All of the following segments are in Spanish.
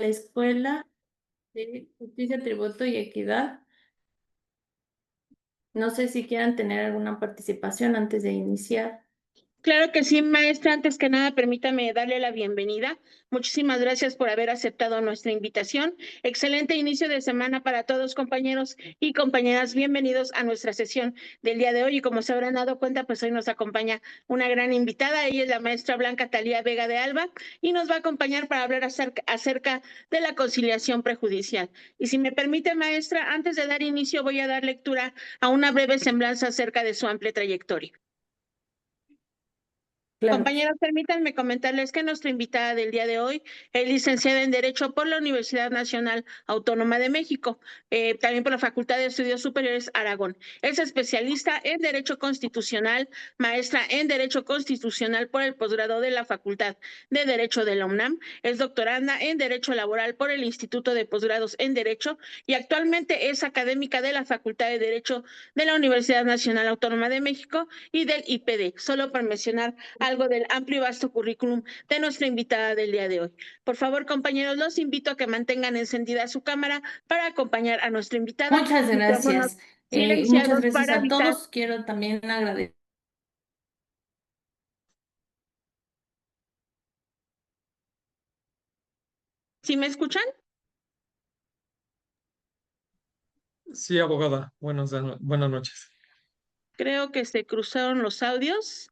la Escuela de Justicia, Tributo y Equidad. No sé si quieran tener alguna participación antes de iniciar. Claro que sí, maestra. Antes que nada, permítame darle la bienvenida. Muchísimas gracias por haber aceptado nuestra invitación. Excelente inicio de semana para todos, compañeros y compañeras. Bienvenidos a nuestra sesión del día de hoy. Y como se habrán dado cuenta, pues hoy nos acompaña una gran invitada. Ella es la maestra Blanca Talía Vega de Alba y nos va a acompañar para hablar acerca de la conciliación prejudicial. Y si me permite, maestra, antes de dar inicio, voy a dar lectura a una breve semblanza acerca de su amplia trayectoria. Claro. Compañeros, permítanme comentarles que nuestra invitada del día de hoy es licenciada en Derecho por la Universidad Nacional Autónoma de México, también por la Facultad de Estudios Superiores Aragón. Es especialista en Derecho Constitucional, maestra en Derecho Constitucional por el posgrado de la Facultad de Derecho de la UNAM, es doctoranda en Derecho Laboral por el Instituto de Posgrados en Derecho y actualmente es académica de la Facultad de Derecho de la Universidad Nacional Autónoma de México y del IPD, solo por mencionar algo del amplio y vasto currículum de nuestra invitada del día de hoy. Por favor, compañeros, los invito a que mantengan encendida su cámara para acompañar a nuestra invitada. Muchas Micrófonos gracias. Muchas silenciados gracias para a evitar. todos. Quiero también agradecer. ¿Sí me escuchan? Sí, abogada. Buenas noches. Creo que se cruzaron los audios.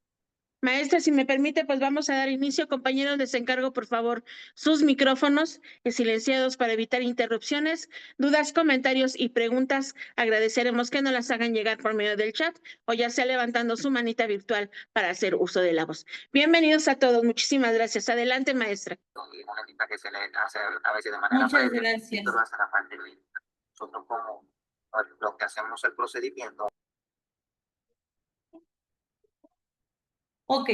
Maestra, si me permite, pues vamos a dar inicio. Compañeros, les encargo, por favor, sus micrófonos silenciados para evitar interrupciones, dudas, comentarios y preguntas. Agradeceremos que nos las hagan llegar por medio del chat o ya sea levantando su manita virtual para hacer uso de la voz. Bienvenidos a todos. Muchísimas gracias. Adelante, maestra. Una cita que se le hace a veces de manera Muchas previa, gracias. y todo hace la parte de nosotros como lo que hacemos el procedimiento. Ok,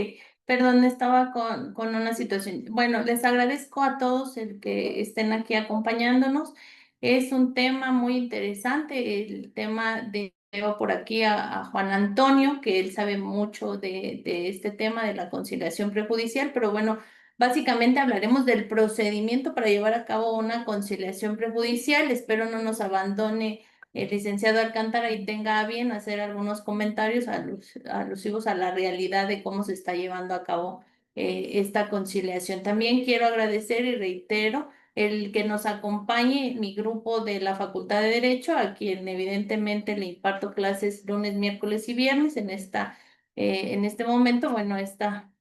perdón, estaba con una situación. Bueno, les agradezco a todos el que estén aquí acompañándonos. Es un tema muy interesante, el tema de veo por aquí a Juan Antonio, que él sabe mucho de este tema de la conciliación prejudicial, pero bueno, básicamente hablaremos del procedimiento para llevar a cabo una conciliación prejudicial. Espero no nos abandone el licenciado Alcántara y tenga a bien hacer algunos comentarios alusivos a la realidad de cómo se está llevando a cabo esta conciliación. También quiero agradecer y reitero el que nos acompañe mi grupo de la Facultad de Derecho, a quien evidentemente le imparto clases lunes, miércoles y viernes en este momento. Bueno, esta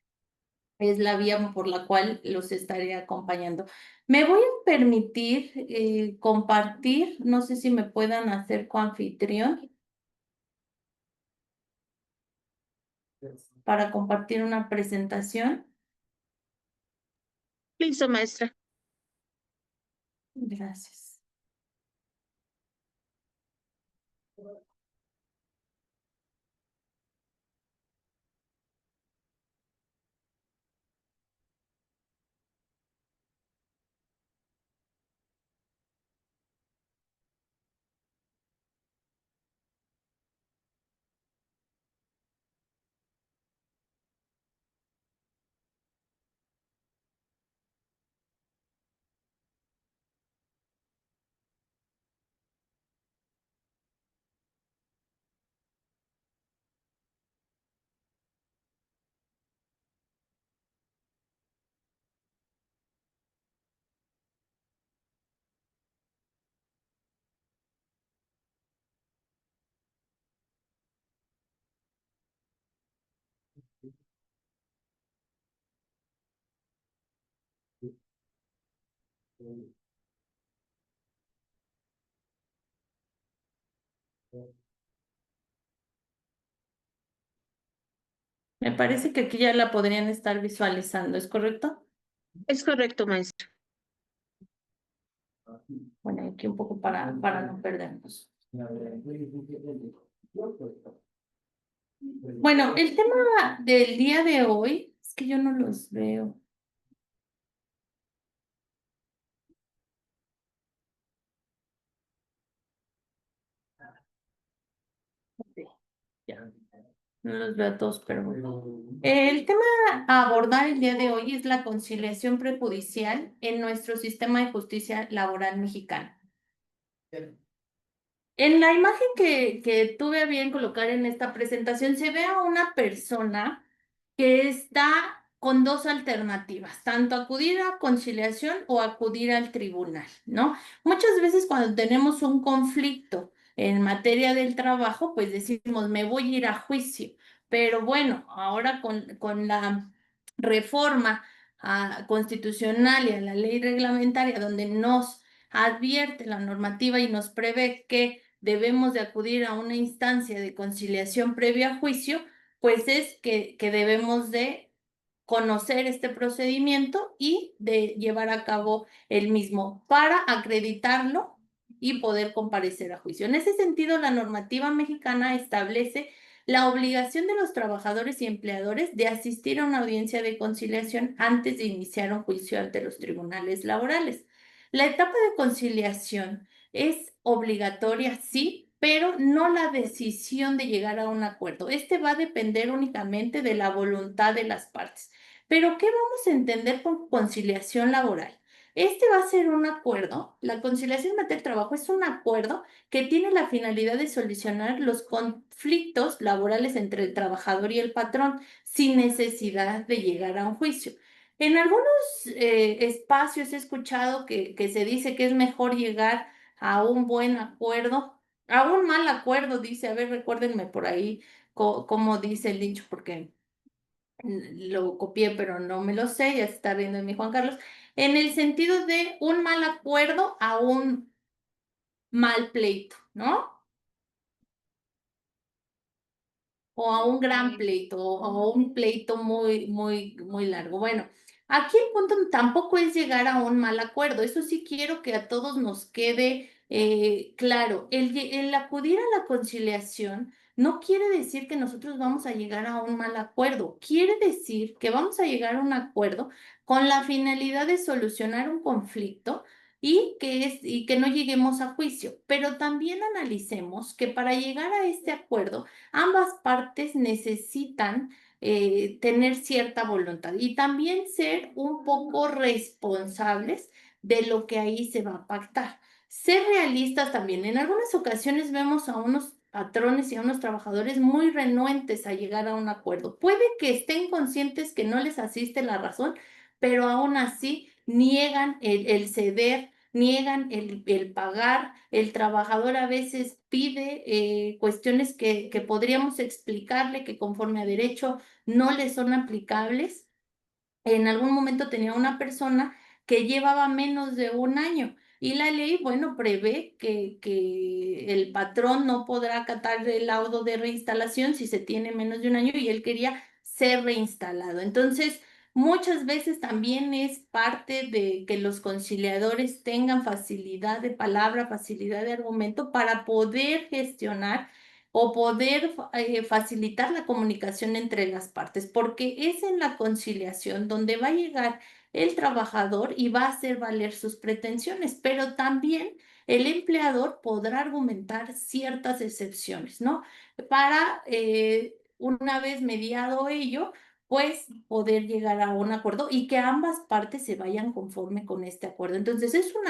es la vía por la cual los estaré acompañando. Me voy a permitir compartir, no sé si me puedan hacer coanfitrión para compartir una presentación. Listo, maestra. Gracias. Me parece que aquí ya la podrían estar visualizando, ¿es correcto? Es correcto, maestra. Bueno, aquí un poco para no perdernos. Bueno, el tema del día de hoy es que yo no los veo. Ok, ya. No los veo a todos, pero bueno. El tema a abordar el día de hoy es la conciliación prejudicial en nuestro sistema de justicia laboral mexicano. En la imagen que tuve a bien colocar en esta presentación se ve a una persona que está con dos alternativas, tanto acudir a conciliación o acudir al tribunal, ¿no? Muchas veces cuando tenemos un conflicto en materia del trabajo, pues decimos, me voy a ir a juicio, pero bueno, ahora con la reforma constitucional y a la ley reglamentaria, donde nos advierte la normativa y nos prevé que debemos de acudir a una instancia de conciliación previa a juicio, pues es que debemos de conocer este procedimiento y de llevar a cabo el mismo para acreditarlo y poder comparecer a juicio. En ese sentido, la normativa mexicana establece la obligación de los trabajadores y empleadores de asistir a una audiencia de conciliación antes de iniciar un juicio ante los tribunales laborales. La etapa de conciliación es obligatoria, sí, pero no la decisión de llegar a un acuerdo. Este va a depender únicamente de la voluntad de las partes. Pero, ¿qué vamos a entender por conciliación laboral? Este va a ser un acuerdo, la conciliación en materia de trabajo es un acuerdo que tiene la finalidad de solucionar los conflictos laborales entre el trabajador y el patrón sin necesidad de llegar a un juicio. En algunos espacios he escuchado que se dice que es mejor llegar a un buen acuerdo, a un mal acuerdo, dice, a ver, recuérdenme por ahí cómo dice el dicho, porque lo copié, pero no me lo sé, ya se está riendo de mí Juan Carlos, en el sentido de un mal acuerdo a un mal pleito, ¿no? O a un gran pleito, o a un pleito muy, muy, muy largo. Bueno, aquí el punto tampoco es llegar a un mal acuerdo, eso sí quiero que a todos nos quede claro. El acudir a la conciliación no quiere decir que nosotros vamos a llegar a un mal acuerdo, quiere decir que vamos a llegar a un acuerdo con la finalidad de solucionar un conflicto y que no lleguemos a juicio, pero también analicemos que para llegar a este acuerdo, ambas partes necesitan tener cierta voluntad y también ser un poco responsables de lo que ahí se va a pactar. Ser realistas también. En algunas ocasiones vemos a unos patrones y a unos trabajadores muy renuentes a llegar a un acuerdo. Puede que estén conscientes que no les asiste la razón, pero aún así niegan el ceder, niegan el pagar. El trabajador a veces pide cuestiones que podríamos explicarle que conforme a derecho no le son aplicables. En algún momento tenía una persona que llevaba menos de un año y la ley, bueno, prevé que el patrón no podrá acatar el laudo de reinstalación si se tiene menos de un año y él quería ser reinstalado. Entonces, muchas veces también es parte de que los conciliadores tengan facilidad de palabra, facilidad de argumento para poder gestionar o poder facilitar la comunicación entre las partes, porque es en la conciliación donde va a llegar el trabajador y va a hacer valer sus pretensiones, pero también el empleador podrá argumentar ciertas excepciones, ¿no? Para, una vez mediado ello, pues poder llegar a un acuerdo y que ambas partes se vayan conforme con este acuerdo. Entonces, es un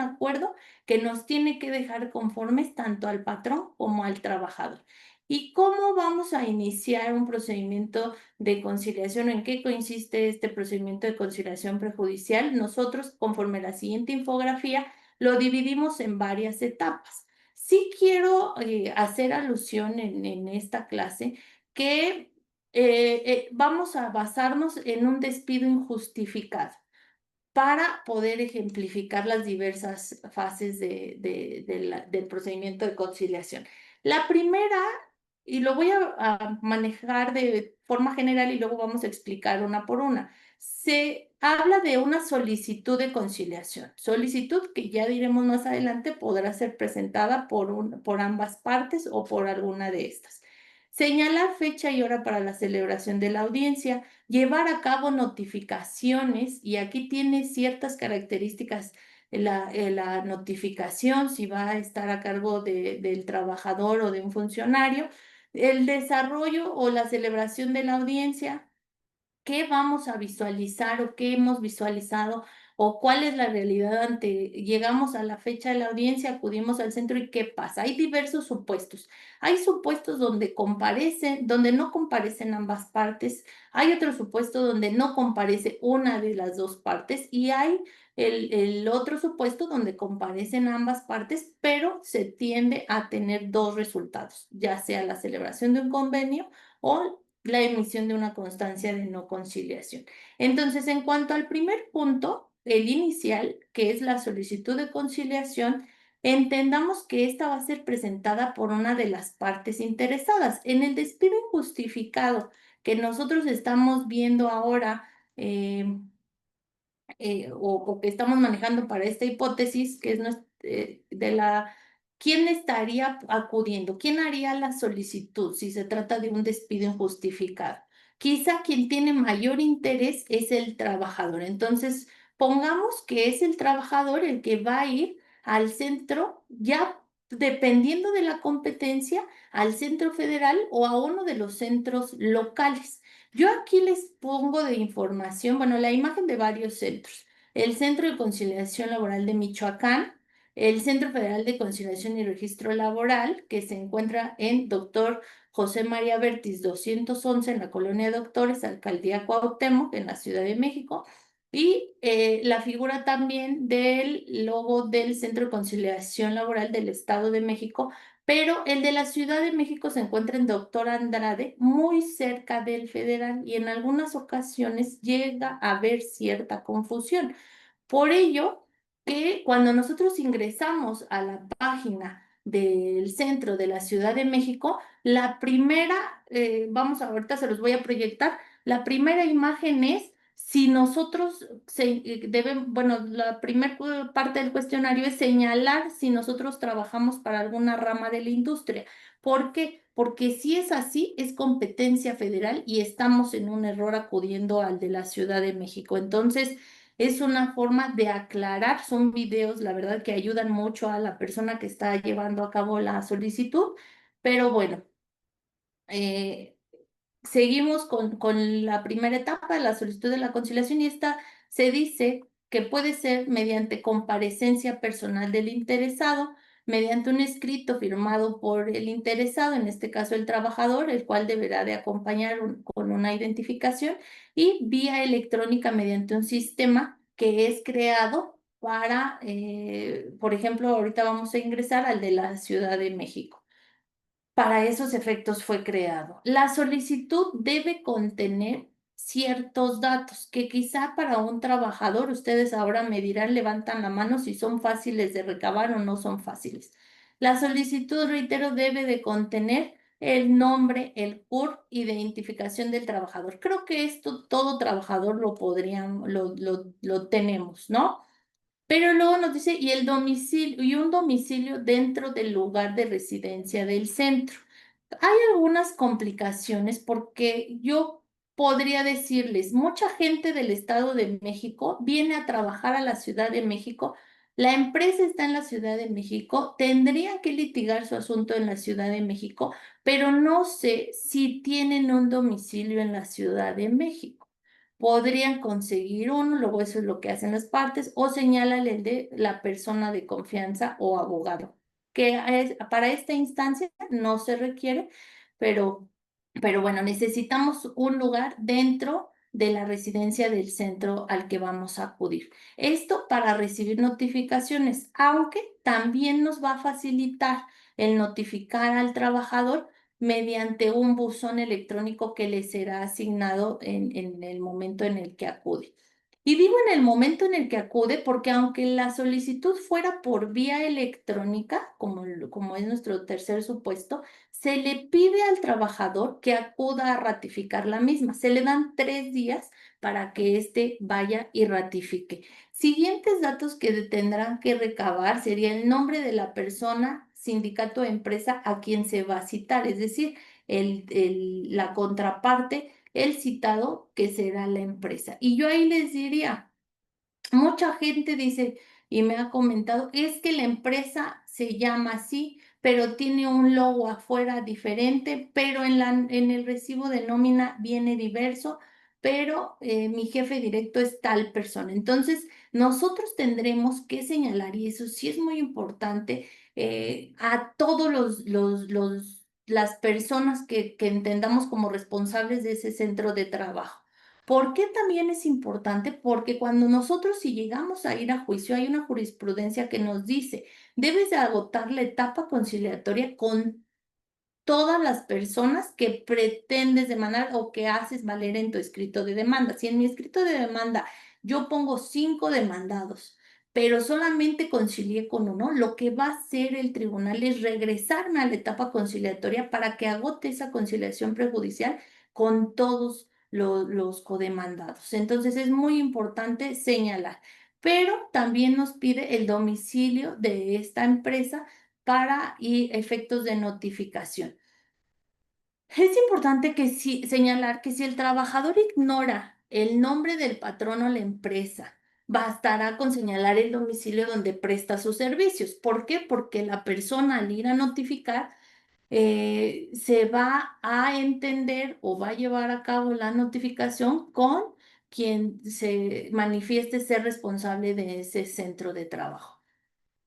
acuerdo que nos tiene que dejar conformes tanto al patrón como al trabajador. ¿Y cómo vamos a iniciar un procedimiento de conciliación? ¿En qué consiste este procedimiento de conciliación prejudicial? Nosotros, conforme a la siguiente infografía, lo dividimos en varias etapas. Sí quiero hacer alusión en esta clase que vamos a basarnos en un despido injustificado para poder ejemplificar las diversas fases del procedimiento de conciliación. La primera, y lo voy a manejar de forma general y luego vamos a explicar una por una, se habla de una solicitud de conciliación, solicitud que ya diremos más adelante podrá ser presentada por ambas partes o por alguna de estas. Señalar fecha y hora para la celebración de la audiencia, llevar a cabo notificaciones, y aquí tiene ciertas características la notificación, si va a estar a cargo del trabajador o de un funcionario, el desarrollo o la celebración de la audiencia, qué vamos a visualizar o qué hemos visualizado o cuál es la realidad ante llegamos a la fecha de la audiencia, acudimos al centro y qué pasa. Hay diversos supuestos. Hay supuestos donde comparecen, donde no comparecen ambas partes. Hay otro supuesto donde no comparece una de las dos partes y hay el otro supuesto donde comparecen ambas partes, pero se tiende a tener dos resultados, ya sea la celebración de un convenio o la emisión de una constancia de no conciliación. Entonces, en cuanto al primer punto, el inicial, que es la solicitud de conciliación, entendamos que esta va a ser presentada por una de las partes interesadas. En el despido injustificado que nosotros estamos viendo ahora, o que estamos manejando para esta hipótesis, que es de la, ¿quién estaría acudiendo? ¿Quién haría la solicitud si se trata de un despido injustificado? Quizá quien tiene mayor interés es el trabajador. Entonces, pongamos que es el trabajador el que va a ir al centro, ya dependiendo de la competencia, al centro federal o a uno de los centros locales. Yo aquí les pongo de información, bueno, la imagen de varios centros. El Centro de Conciliación Laboral de Michoacán, el Centro Federal de Conciliación y Registro Laboral, que se encuentra en Doctor José María Bertis 211 en la Colonia Doctores, Alcaldía Cuauhtémoc, en la Ciudad de México, y la figura también del logo del Centro de Conciliación Laboral del Estado de México, pero el de la Ciudad de México se encuentra en Doctor Andrade, muy cerca del federal, y en algunas ocasiones llega a haber cierta confusión. Por ello, que cuando nosotros ingresamos a la página del centro de la Ciudad de México, la primera, ahorita se los voy a proyectar, la primera imagen es si nosotros bueno, la primera parte del cuestionario es señalar si nosotros trabajamos para alguna rama de la industria. ¿Por qué? Porque si es así, es competencia federal y estamos en un error acudiendo al de la Ciudad de México. Entonces, es una forma de aclarar, son videos, la verdad, que ayudan mucho a la persona que está llevando a cabo la solicitud, pero bueno. eh, Seguimos con la primera etapa, la solicitud de la conciliación, y esta se dice que puede ser mediante comparecencia personal del interesado, mediante un escrito firmado por el interesado, en este caso el trabajador, el cual deberá de acompañar con una identificación, y vía electrónica mediante un sistema que es creado para, por ejemplo, ahorita vamos a ingresar al de la Ciudad de México. Para esos efectos fue creado. La solicitud debe contener ciertos datos que quizá para un trabajador, ustedes ahora me dirán, levantan la mano si son fáciles de recabar o no son fáciles. La solicitud, reitero, debe de contener el nombre, el CURP, identificación del trabajador. Creo que esto todo trabajador lo podrían, lo tenemos, ¿no? Pero luego nos dice, y el domicilio, y un domicilio dentro del lugar de residencia del centro. Hay algunas complicaciones porque yo podría decirles, mucha gente del Estado de México viene a trabajar a la Ciudad de México, la empresa está en la Ciudad de México, tendrían que litigar su asunto en la Ciudad de México, pero no sé si tienen un domicilio en la Ciudad de México. Podrían conseguir uno, luego eso es lo que hacen las partes, o señálale el de la persona de confianza o abogado, que para esta instancia no se requiere, pero, pero bueno, necesitamos un lugar dentro de la residencia del centro al que vamos a acudir. Esto para recibir notificaciones, aunque también nos va a facilitar el notificar al trabajador mediante un buzón electrónico que le será asignado en el momento en el que acude. Y digo en el momento en el que acude porque aunque la solicitud fuera por vía electrónica, como es nuestro tercer supuesto, se le pide al trabajador que acuda a ratificar la misma. Se le dan 3 días para que éste vaya y ratifique. Siguientes datos que tendrán que recabar sería el nombre de la persona, sindicato o empresa a quien se va a citar, es decir, la contraparte, el citado, que será la empresa. Y yo ahí les diría, mucha gente dice y me ha comentado, es que la empresa se llama así, pero tiene un logo afuera diferente, pero en el recibo de nómina viene diverso, pero mi jefe directo es tal persona. Entonces, nosotros tendremos que señalar, y eso sí es muy importante, a todos las personas que entendamos como responsables de ese centro de trabajo. ¿Por qué también es importante? Porque cuando nosotros si llegamos a ir a juicio, hay una jurisprudencia que nos dice, debes de agotar la etapa conciliatoria con todas las personas que pretendes demandar o que haces valer en tu escrito de demanda. Si en mi escrito de demanda yo pongo 5 demandados, pero solamente concilié con uno, lo que va a hacer el tribunal es regresarme a la etapa conciliatoria para que agote esa conciliación prejudicial con todos los codemandados. Entonces es muy importante señalar, pero también nos pide el domicilio de esta empresa para efectos de notificación. Es importante señalar que si el trabajador ignora el nombre del patrón o la empresa, bastará con señalar el domicilio donde presta sus servicios. ¿Por qué? Porque la persona al ir a notificar se va a entender o va a llevar a cabo la notificación con quien se manifieste ser responsable de ese centro de trabajo.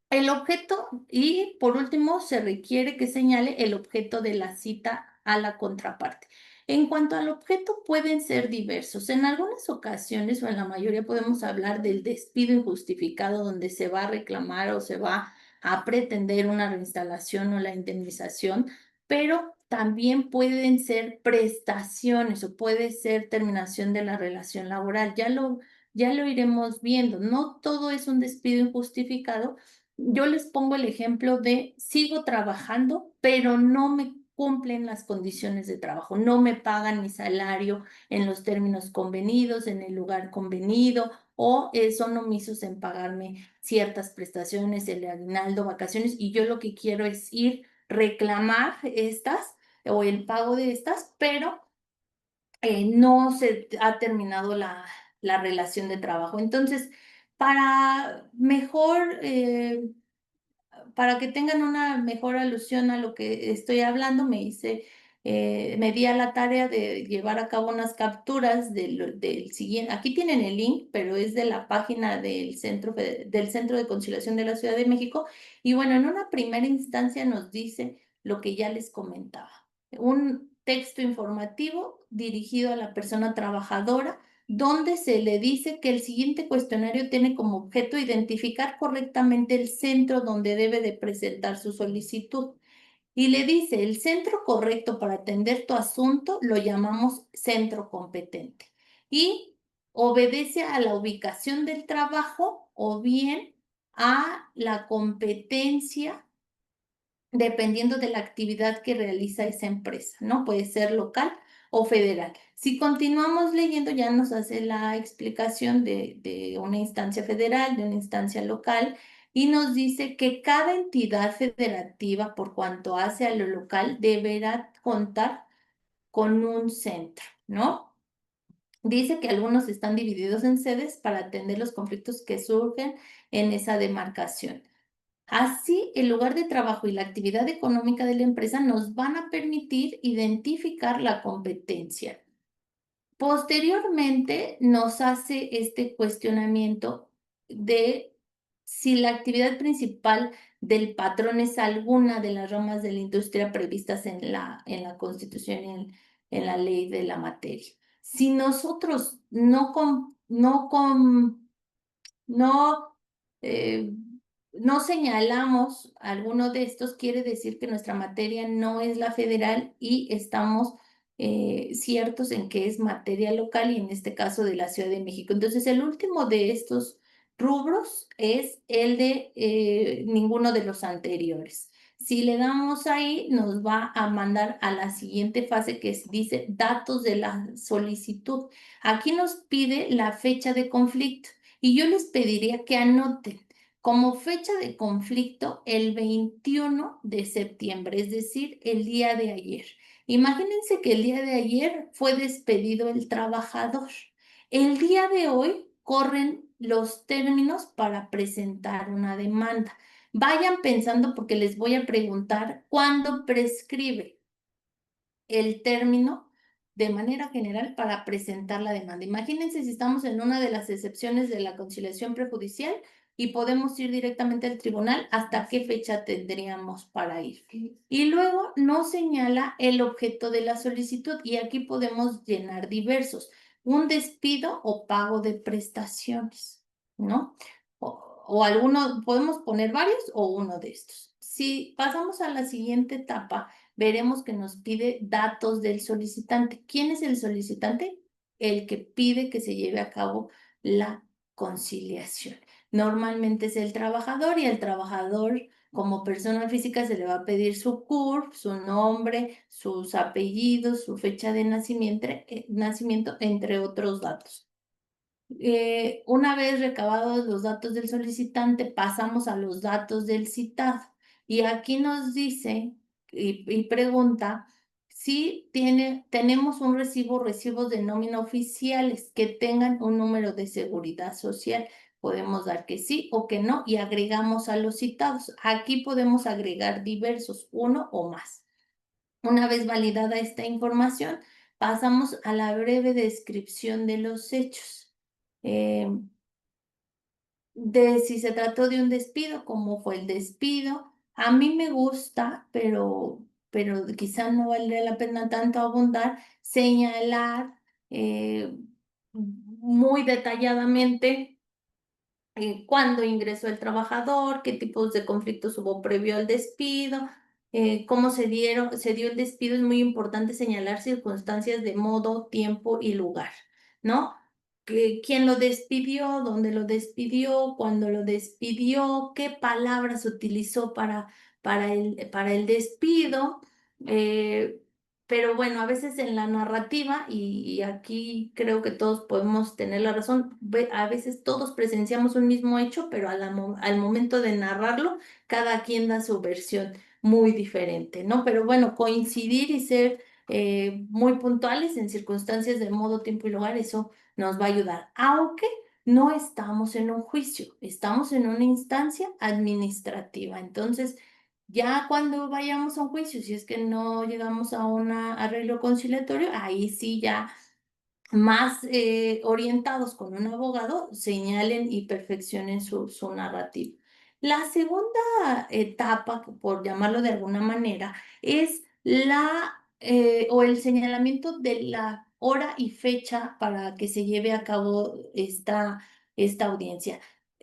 El objeto, y por último, se requiere que señale el objeto de la cita a la contraparte. En cuanto al objeto, pueden ser diversos. En algunas ocasiones, o en la mayoría, podemos hablar del despido injustificado, donde se va a reclamar o se va a pretender una reinstalación o la indemnización, pero también pueden ser prestaciones o puede ser terminación de la relación laboral. Ya lo iremos viendo. No todo es un despido injustificado. Yo les pongo el ejemplo de sigo trabajando, pero no me cumplen las condiciones de trabajo, no me pagan mi salario en los términos convenidos, en el lugar convenido, o son omisos en pagarme ciertas prestaciones, el aguinaldo, vacaciones, y yo lo que quiero es ir reclamar estas o el pago de estas, pero no se ha terminado la relación de trabajo. Entonces, para mejor para que tengan una mejor alusión a lo que estoy hablando, me di a la tarea de llevar a cabo unas capturas del siguiente. Aquí tienen el link, pero es de la página del Centro de Conciliación de la Ciudad de México. Y bueno, en una primera instancia nos dice lo que ya les comentaba. Un texto informativo dirigido a la persona trabajadora donde se le dice que el siguiente cuestionario tiene como objeto identificar correctamente el centro donde debe de presentar su solicitud. Y le dice, el centro correcto para atender tu asunto lo llamamos centro competente. Y obedece a la ubicación del trabajo o bien a la competencia dependiendo de la actividad que realiza esa empresa, ¿no? Puede ser local o federal. Si continuamos leyendo, ya nos hace la explicación de una instancia federal, de una instancia local, y nos dice que cada entidad federativa, por cuanto hace a lo local, deberá contar con un centro, ¿no? Dice que algunos están divididos en sedes para atender los conflictos que surgen en esa demarcación. Así, el lugar de trabajo y la actividad económica de la empresa nos van a permitir identificar la competencia. Posteriormente, nos hace este cuestionamiento de si la actividad principal del patrón es alguna de las ramas de la industria previstas en la Constitución y en la ley de la materia. Si nosotros no, eh, no señalamos alguno de estos, quiere decir que nuestra materia no es la federal y estamos ciertos en que es materia local y en este caso de la Ciudad de México. Entonces, el último de estos rubros es el de ninguno de los anteriores. Si le damos ahí, nos va a mandar a la siguiente fase que dice datos de la solicitud. Aquí nos pide la fecha de conflicto. Y yo les pediría que anoten como fecha de conflicto el 21 de septiembre, es decir, el día de ayer. Imagínense que el día de ayer fue despedido el trabajador. El día de hoy corren los términos para presentar una demanda. Vayan pensando porque les voy a preguntar cuándo prescribe el término de manera general para presentar la demanda. Imagínense si estamos en una de las excepciones de la conciliación prejudicial y podemos ir directamente al tribunal, ¿hasta qué fecha tendríamos para ir? Y luego nos señala el objeto de la solicitud y aquí podemos llenar diversos, un despido o pago de prestaciones, ¿no? O alguno, podemos poner varios o uno de estos. Si pasamos a la siguiente etapa, veremos que nos pide datos del solicitante. ¿Quién es el solicitante? El que pide que se lleve a cabo la conciliación. Normalmente es el trabajador y el trabajador como persona física se le va a pedir su CURP, su nombre, sus apellidos, su fecha de nacimiento, entre otros datos. Una vez recabados los datos del solicitante, pasamos a los datos del citado. Y aquí nos dice y pregunta si tenemos un recibos de nómina oficiales que tengan un número de seguridad social. Podemos dar que sí o que no y agregamos a los citados. Aquí podemos agregar diversos, uno o más. Una vez validada esta información, pasamos a la breve descripción de los hechos. De si se trató de un despido, cómo fue el despido. A mí me gusta, pero quizá no valdría la pena tanto abundar, señalar muy detalladamente cuándo ingresó el trabajador, qué tipos de conflictos hubo previo al despido, cómo se dio el despido. Es muy importante señalar circunstancias de modo, tiempo y lugar, ¿no? ¿Quién lo despidió? ¿Dónde lo despidió? ¿Cuándo lo despidió? ¿Qué palabras utilizó para el despido? Eh, pero bueno, a veces en la narrativa, y aquí creo que todos podemos tener la razón, a veces todos presenciamos un mismo hecho, pero al momento de narrarlo, cada quien da su versión muy diferente, ¿no? Pero bueno, coincidir y ser muy puntuales en circunstancias de modo, tiempo y lugar, eso nos va a ayudar, aunque no estamos en un juicio, estamos en una instancia administrativa. Entonces, ya cuando vayamos a un juicio, si es que no llegamos a un arreglo conciliatorio, ahí sí ya más orientados con un abogado, señalen y perfeccionen su narrativa. La segunda etapa, por llamarlo de alguna manera, es o el señalamiento de la hora y fecha para que se lleve a cabo esta audiencia.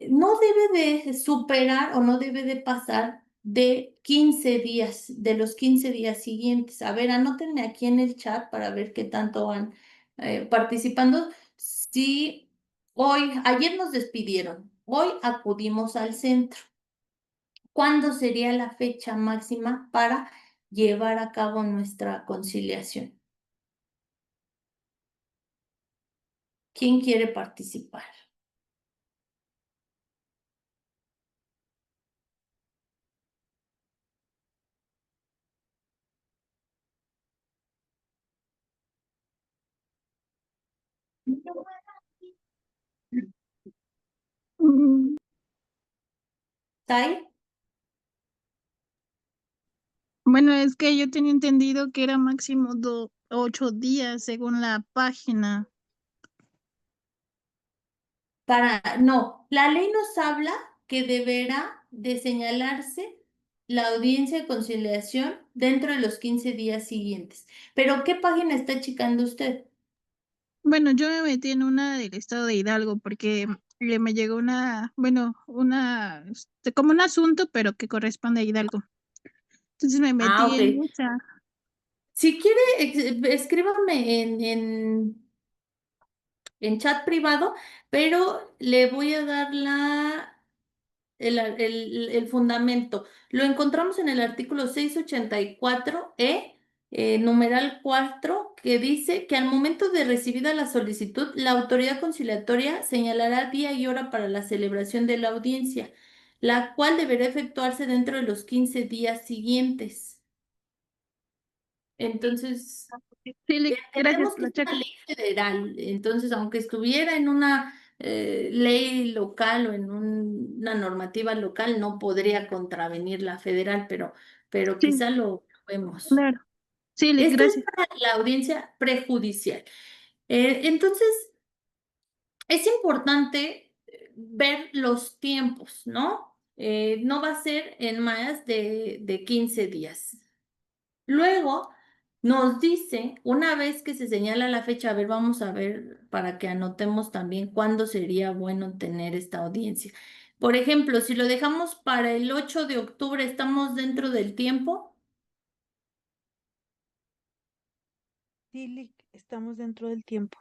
No debe de superar o no debe de pasar de 15 días, de los 15 días siguientes. A ver, anótenme aquí en el chat para ver qué tanto van participando. Si ayer nos despidieron, hoy acudimos al centro. ¿Cuándo sería la fecha máxima para llevar a cabo nuestra conciliación? ¿Quién quiere participar? Mm, ¿Tai? Bueno, es que yo tenía entendido que era máximo 8 días según la página. No, la ley nos habla que deberá de señalarse la audiencia de conciliación dentro de los 15 días siguientes. ¿Pero qué página está checando usted? Bueno, yo me metí en una del estado de Hidalgo porque me llegó como un asunto, pero que corresponde a Hidalgo. Entonces me Ah, metí ok. en esa. Si quiere, escríbame en chat privado, pero le voy a dar el fundamento. Lo encontramos en el artículo 684E, numeral 4, que dice que al momento de recibida la solicitud, la autoridad conciliatoria señalará día y hora para la celebración de la audiencia, la cual deberá efectuarse dentro de los 15 días siguientes. Entonces, Sí, gracias entendemos por que la es una checa. ley federal, entonces aunque estuviera en una ley local o en una normativa local no podría contravenir la federal, pero Sí, quizá lo vemos. claro. Sí, Esto es gracias. para la audiencia prejudicial. Entonces, es importante ver los tiempos, ¿no? No va a ser en más de 15 días. Luego nos dice, una vez que se señala la fecha, a ver, vamos a ver para que anotemos también cuándo sería bueno tener esta audiencia. Por ejemplo, si lo dejamos para el 8 de octubre, ¿estamos dentro del tiempo? Sí, Lick, estamos dentro del tiempo.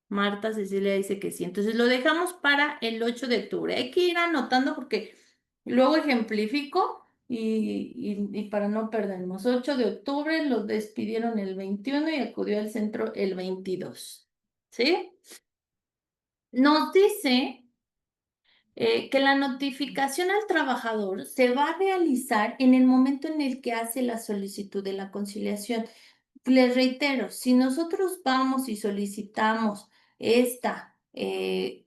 Marta Cecilia dice que sí. Entonces lo dejamos para el 8 de octubre. Hay que ir anotando porque luego ejemplifico y para no perdernos. 8 de octubre lo despidieron el 21 y acudió al centro el 22. ¿Sí? Nos dice que la notificación al trabajador se va a realizar en el momento en el que hace la solicitud de la conciliación. Les reitero, si nosotros vamos y solicitamos esta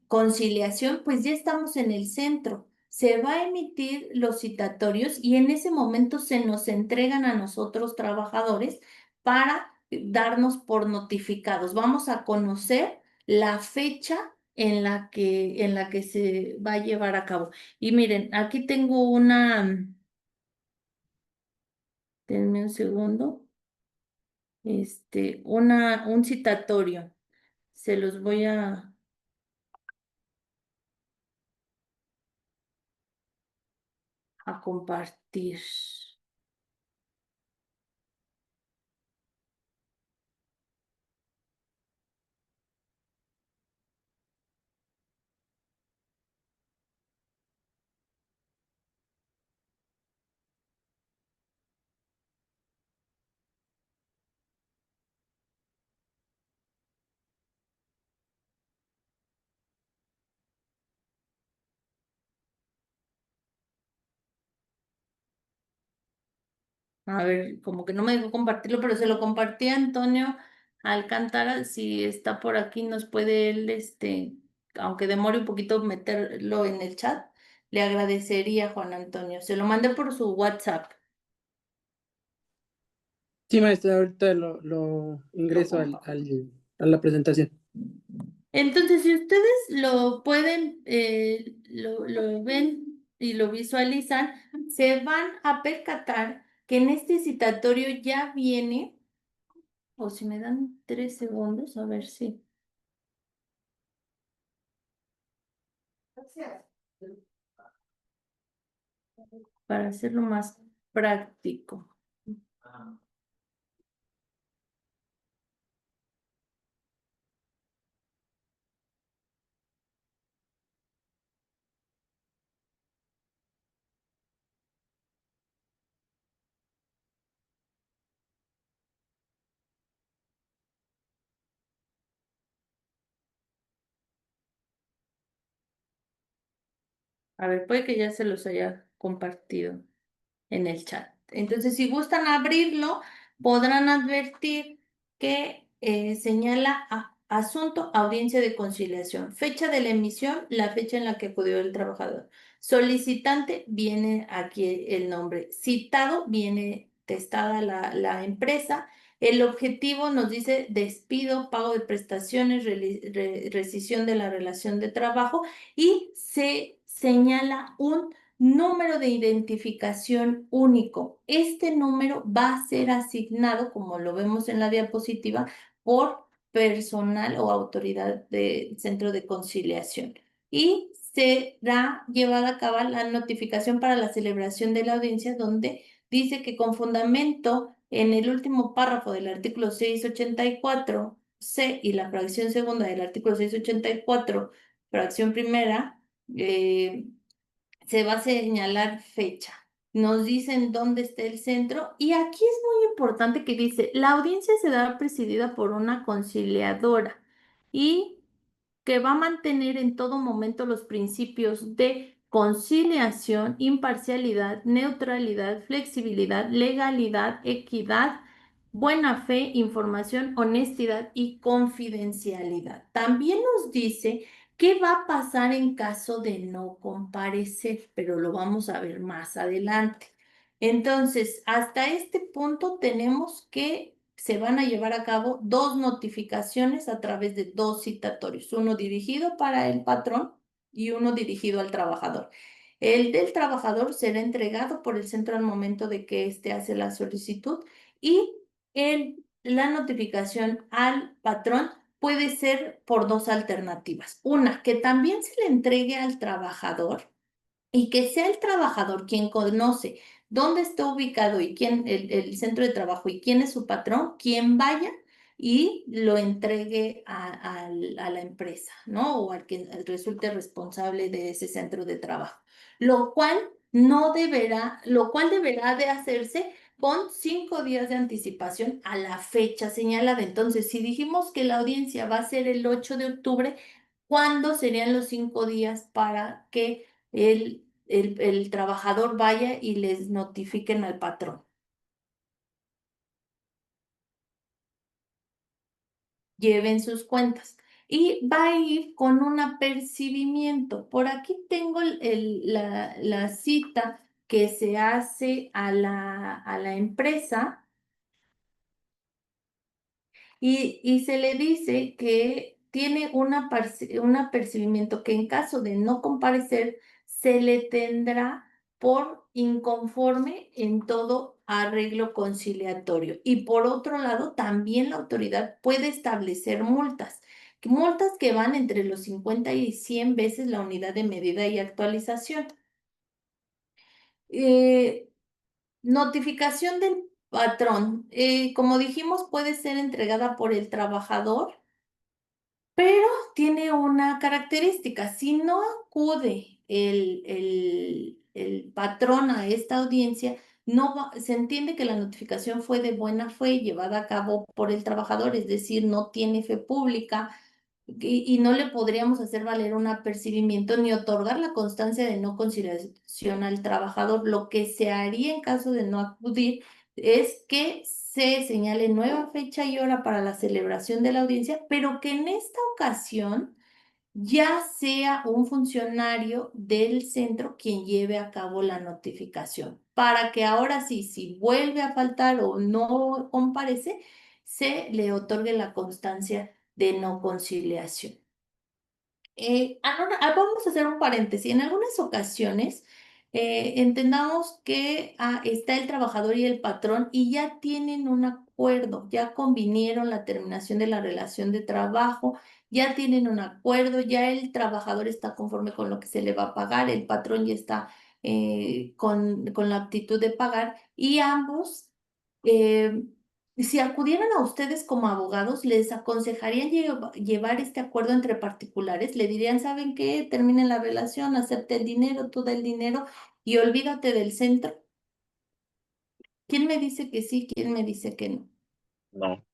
conciliación, pues ya estamos en el centro. Se va a emitir los citatorios y en ese momento se nos entregan a nosotros trabajadores para darnos por notificados. Vamos a conocer la fecha en la que se va a llevar a cabo. Y miren, aquí tengo denme un segundo, un citatorio. Se los voy a compartir. A ver, como que no me dejó compartirlo, pero se lo compartí a Antonio Alcántara. Si está por aquí, nos puede él, aunque demore un poquito meterlo en el chat. Le agradecería, Juan Antonio. Se lo mandé por su WhatsApp. Sí, maestra, ahorita lo ingreso a la presentación. Entonces, si ustedes lo pueden, lo ven y lo visualizan, se van a percatar que en este citatorio ya viene, o si me dan 3 segundos, a ver si. Para hacerlo más práctico. A ver, puede que ya se los haya compartido en el chat. Entonces, si gustan abrirlo, podrán advertir que señala asunto, audiencia de conciliación, fecha de la emisión, la fecha en la que acudió el trabajador. Solicitante, viene aquí el nombre. Citado, viene testada la empresa. El objetivo nos dice despido, pago de prestaciones, rescisión de la relación de trabajo y se señala un número de identificación único. Este número va a ser asignado, como lo vemos en la diapositiva, por personal o autoridad del centro de conciliación. Y será llevada a cabo la notificación para la celebración de la audiencia, donde dice que con fundamento en el último párrafo del artículo 684 C y la fracción segunda del artículo 684, fracción primera, se va a señalar fecha. Nos dicen dónde está el centro y aquí es muy importante que dice, la audiencia será presidida por una conciliadora y que va a mantener en todo momento los principios de conciliación, imparcialidad, neutralidad, flexibilidad, legalidad, equidad, buena fe, información, honestidad y confidencialidad. También nos dice qué va a pasar en caso de no comparecer, pero lo vamos a ver más adelante. Entonces, hasta este punto tenemos que se van a llevar a cabo dos notificaciones a través de dos citatorios, uno dirigido para el patrón y uno dirigido al trabajador. El del trabajador será entregado por el centro al momento de que éste hace la solicitud y la notificación al patrón puede ser por dos alternativas. Una, que también se le entregue al trabajador y que sea el trabajador quien conoce dónde está ubicado y quién, el centro de trabajo y quién es su patrón, quien vaya y lo entregue a la empresa, ¿no? O al que resulte responsable de ese centro de trabajo. Lo cual deberá de hacerse con 5 días de anticipación a la fecha señalada. Entonces, si dijimos que la audiencia va a ser el 8 de octubre, ¿cuándo serían los 5 días para que el trabajador vaya y les notifiquen al patrón? Lleven sus cuentas. Y va a ir con un apercibimiento. Por aquí tengo la cita que se hace a la empresa y se le dice que tiene un apercibimiento que en caso de no comparecer se le tendrá por inconforme en todo arreglo conciliatorio. Y por otro lado, también la autoridad puede establecer multas que van entre los 50 y 100 veces la unidad de medida y actualización. Notificación del patrón. Como dijimos, puede ser entregada por el trabajador, pero tiene una característica. Si no acude el patrón a esta audiencia, se entiende que la notificación fue de buena fe llevada a cabo por el trabajador, es decir, no tiene fe pública y no le podríamos hacer valer un apercibimiento ni otorgar la constancia de no conciliación al trabajador. Lo que se haría en caso de no acudir es que se señale nueva fecha y hora para la celebración de la audiencia, pero que en esta ocasión ya sea un funcionario del centro quien lleve a cabo la notificación, para que ahora sí, si vuelve a faltar o no comparece, se le otorgue la constancia de no conciliación. Vamos a hacer un paréntesis. En algunas ocasiones entendamos que está el trabajador y el patrón y ya tienen un acuerdo, ya convinieron la terminación de la relación de trabajo, ya tienen un acuerdo, ya el trabajador está conforme con lo que se le va a pagar, el patrón ya está con la aptitud de pagar y ambos eh, si acudieran a ustedes como abogados, les aconsejarían llevar este acuerdo entre particulares. Le dirían, ¿saben qué? Terminen la relación, acepte el dinero, tú da el dinero y olvídate del centro. ¿Quién me dice que sí? ¿Quién me dice que no? No.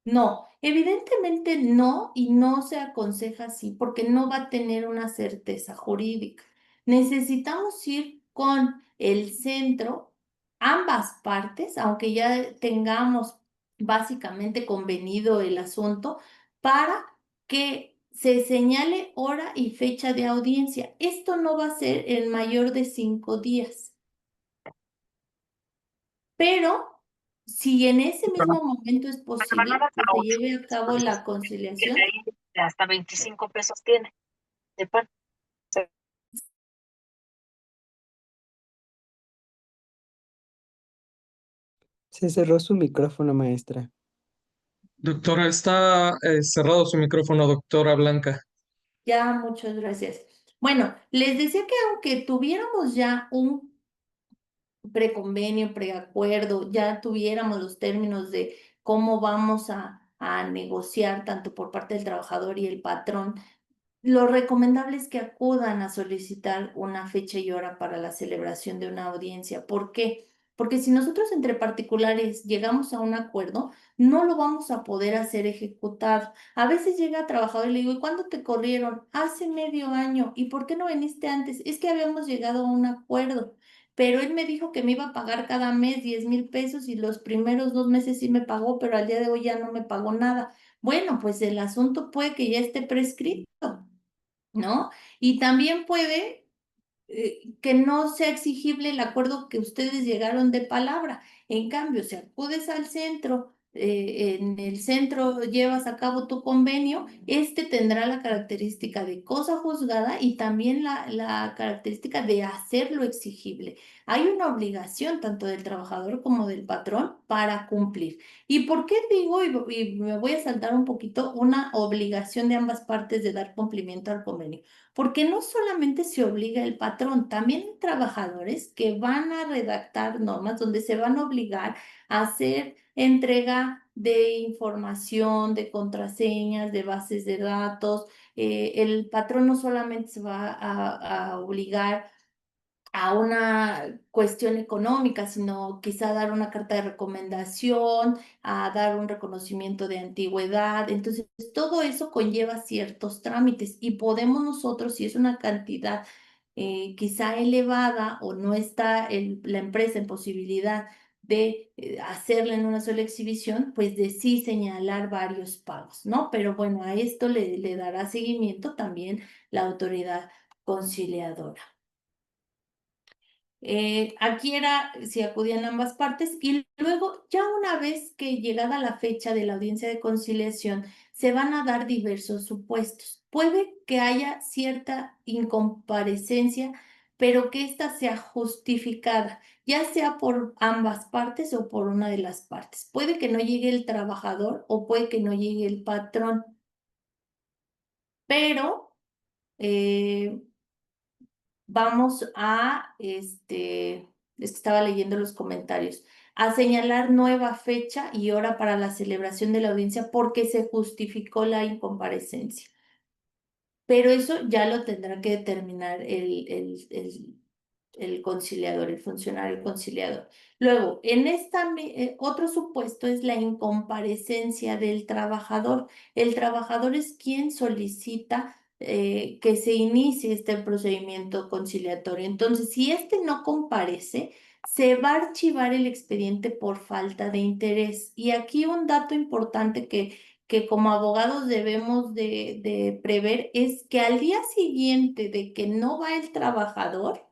No, evidentemente no, y no se aconseja así porque no va a tener una certeza jurídica. Necesitamos ir con el centro, ambas partes, aunque ya tengamos básicamente convenido el asunto, para que se señale hora y fecha de audiencia. Esto no va a ser en mayor de 5 días, pero si en ese mismo momento es posible que se lleve a cabo la conciliación, Hasta 25 pesos tiene de pan. Se cerró su micrófono, maestra. Doctora, está cerrado su micrófono, doctora Blanca. ya, muchas gracias. Bueno, les decía que aunque tuviéramos ya un preconvenio, preacuerdo, ya tuviéramos los términos de cómo vamos a negociar tanto por parte del trabajador y el patrón, lo recomendable es que acudan a solicitar una fecha y hora para la celebración de una audiencia. ¿Por qué? Porque si nosotros entre particulares llegamos a un acuerdo, no lo vamos a poder hacer ejecutado. A veces llega trabajador y le digo, ¿y cuándo te corrieron? Hace medio año. ¿Y por qué no viniste antes? Es que habíamos llegado a un acuerdo. pero él me dijo que me iba a pagar cada mes 10,000 pesos y los primeros 2 meses sí me pagó, pero al día de hoy ya no me pagó nada. Bueno, pues el asunto puede que ya esté prescrito, ¿no? Y también puede que no sea exigible el acuerdo que ustedes llegaron de palabra. En cambio, si acudes al centro, en el centro llevas a cabo tu convenio, este tendrá la característica de cosa juzgada y también la característica de hacerlo exigible. Hay una obligación tanto del trabajador como del patrón para cumplir. ¿Y por qué digo, y me voy a saltar un poquito, una obligación de ambas partes de dar cumplimiento al convenio? Porque no solamente se obliga el patrón, también hay trabajadores que van a redactar normas donde se van a obligar a hacer entrega de información, de contraseñas, de bases de datos. El patrón no solamente se va a obligar a una cuestión económica, sino quizá dar una carta de recomendación, a dar un reconocimiento de antigüedad. Entonces, todo eso conlleva ciertos trámites y podemos nosotros, si es una cantidad quizá elevada o no está la empresa en posibilidad de hacerla en una sola exhibición, pues de sí señalar varios pagos, ¿no? Pero bueno, a esto le dará seguimiento también la autoridad conciliadora. Aquí era si acudían ambas partes y luego ya una vez que llegada la fecha de la audiencia de conciliación se van a dar diversos supuestos. Puede que haya cierta incomparecencia, pero que ésta sea justificada, ya sea por ambas partes o por una de las partes. Puede que no llegue el trabajador o puede que no llegue el patrón, pero vamos a, es que estaba leyendo los comentarios, a señalar nueva fecha y hora para la celebración de la audiencia porque se justificó la incomparecencia. Pero eso ya lo tendrá que determinar el conciliador, el funcionario conciliador. Luego, en otro supuesto es la incomparecencia del trabajador. El trabajador es quien solicita que se inicie este procedimiento conciliatorio. Entonces, si este no comparece, se va a archivar el expediente por falta de interés. Y aquí un dato importante que como abogados debemos de prever es que al día siguiente de que no va el trabajador,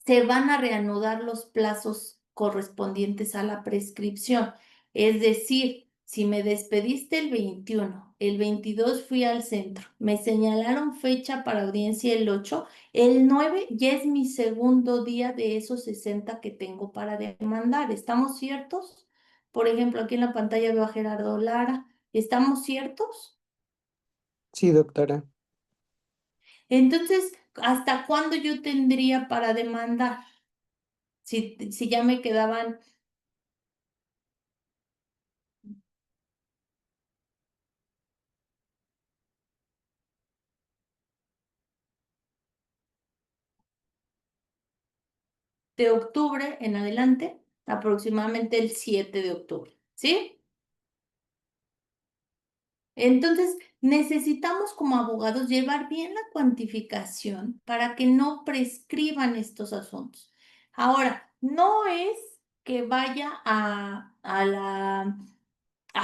se van a reanudar los plazos correspondientes a la prescripción. Es decir, si me despediste el 21, el 22 fui al centro, me señalaron fecha para audiencia el 8, el 9 ya es mi segundo día de esos 60 que tengo para demandar. ¿Estamos ciertos? Por ejemplo, aquí en la pantalla veo a Gerardo Lara. ¿Estamos ciertos? Sí, doctora. Entonces, ¿hasta cuándo yo tendría para demandar? Si ya me quedaban de octubre en adelante, aproximadamente el 7 de octubre, ¿sí? Entonces, necesitamos como abogados llevar bien la cuantificación para que no prescriban estos asuntos. Ahora, no es que vaya a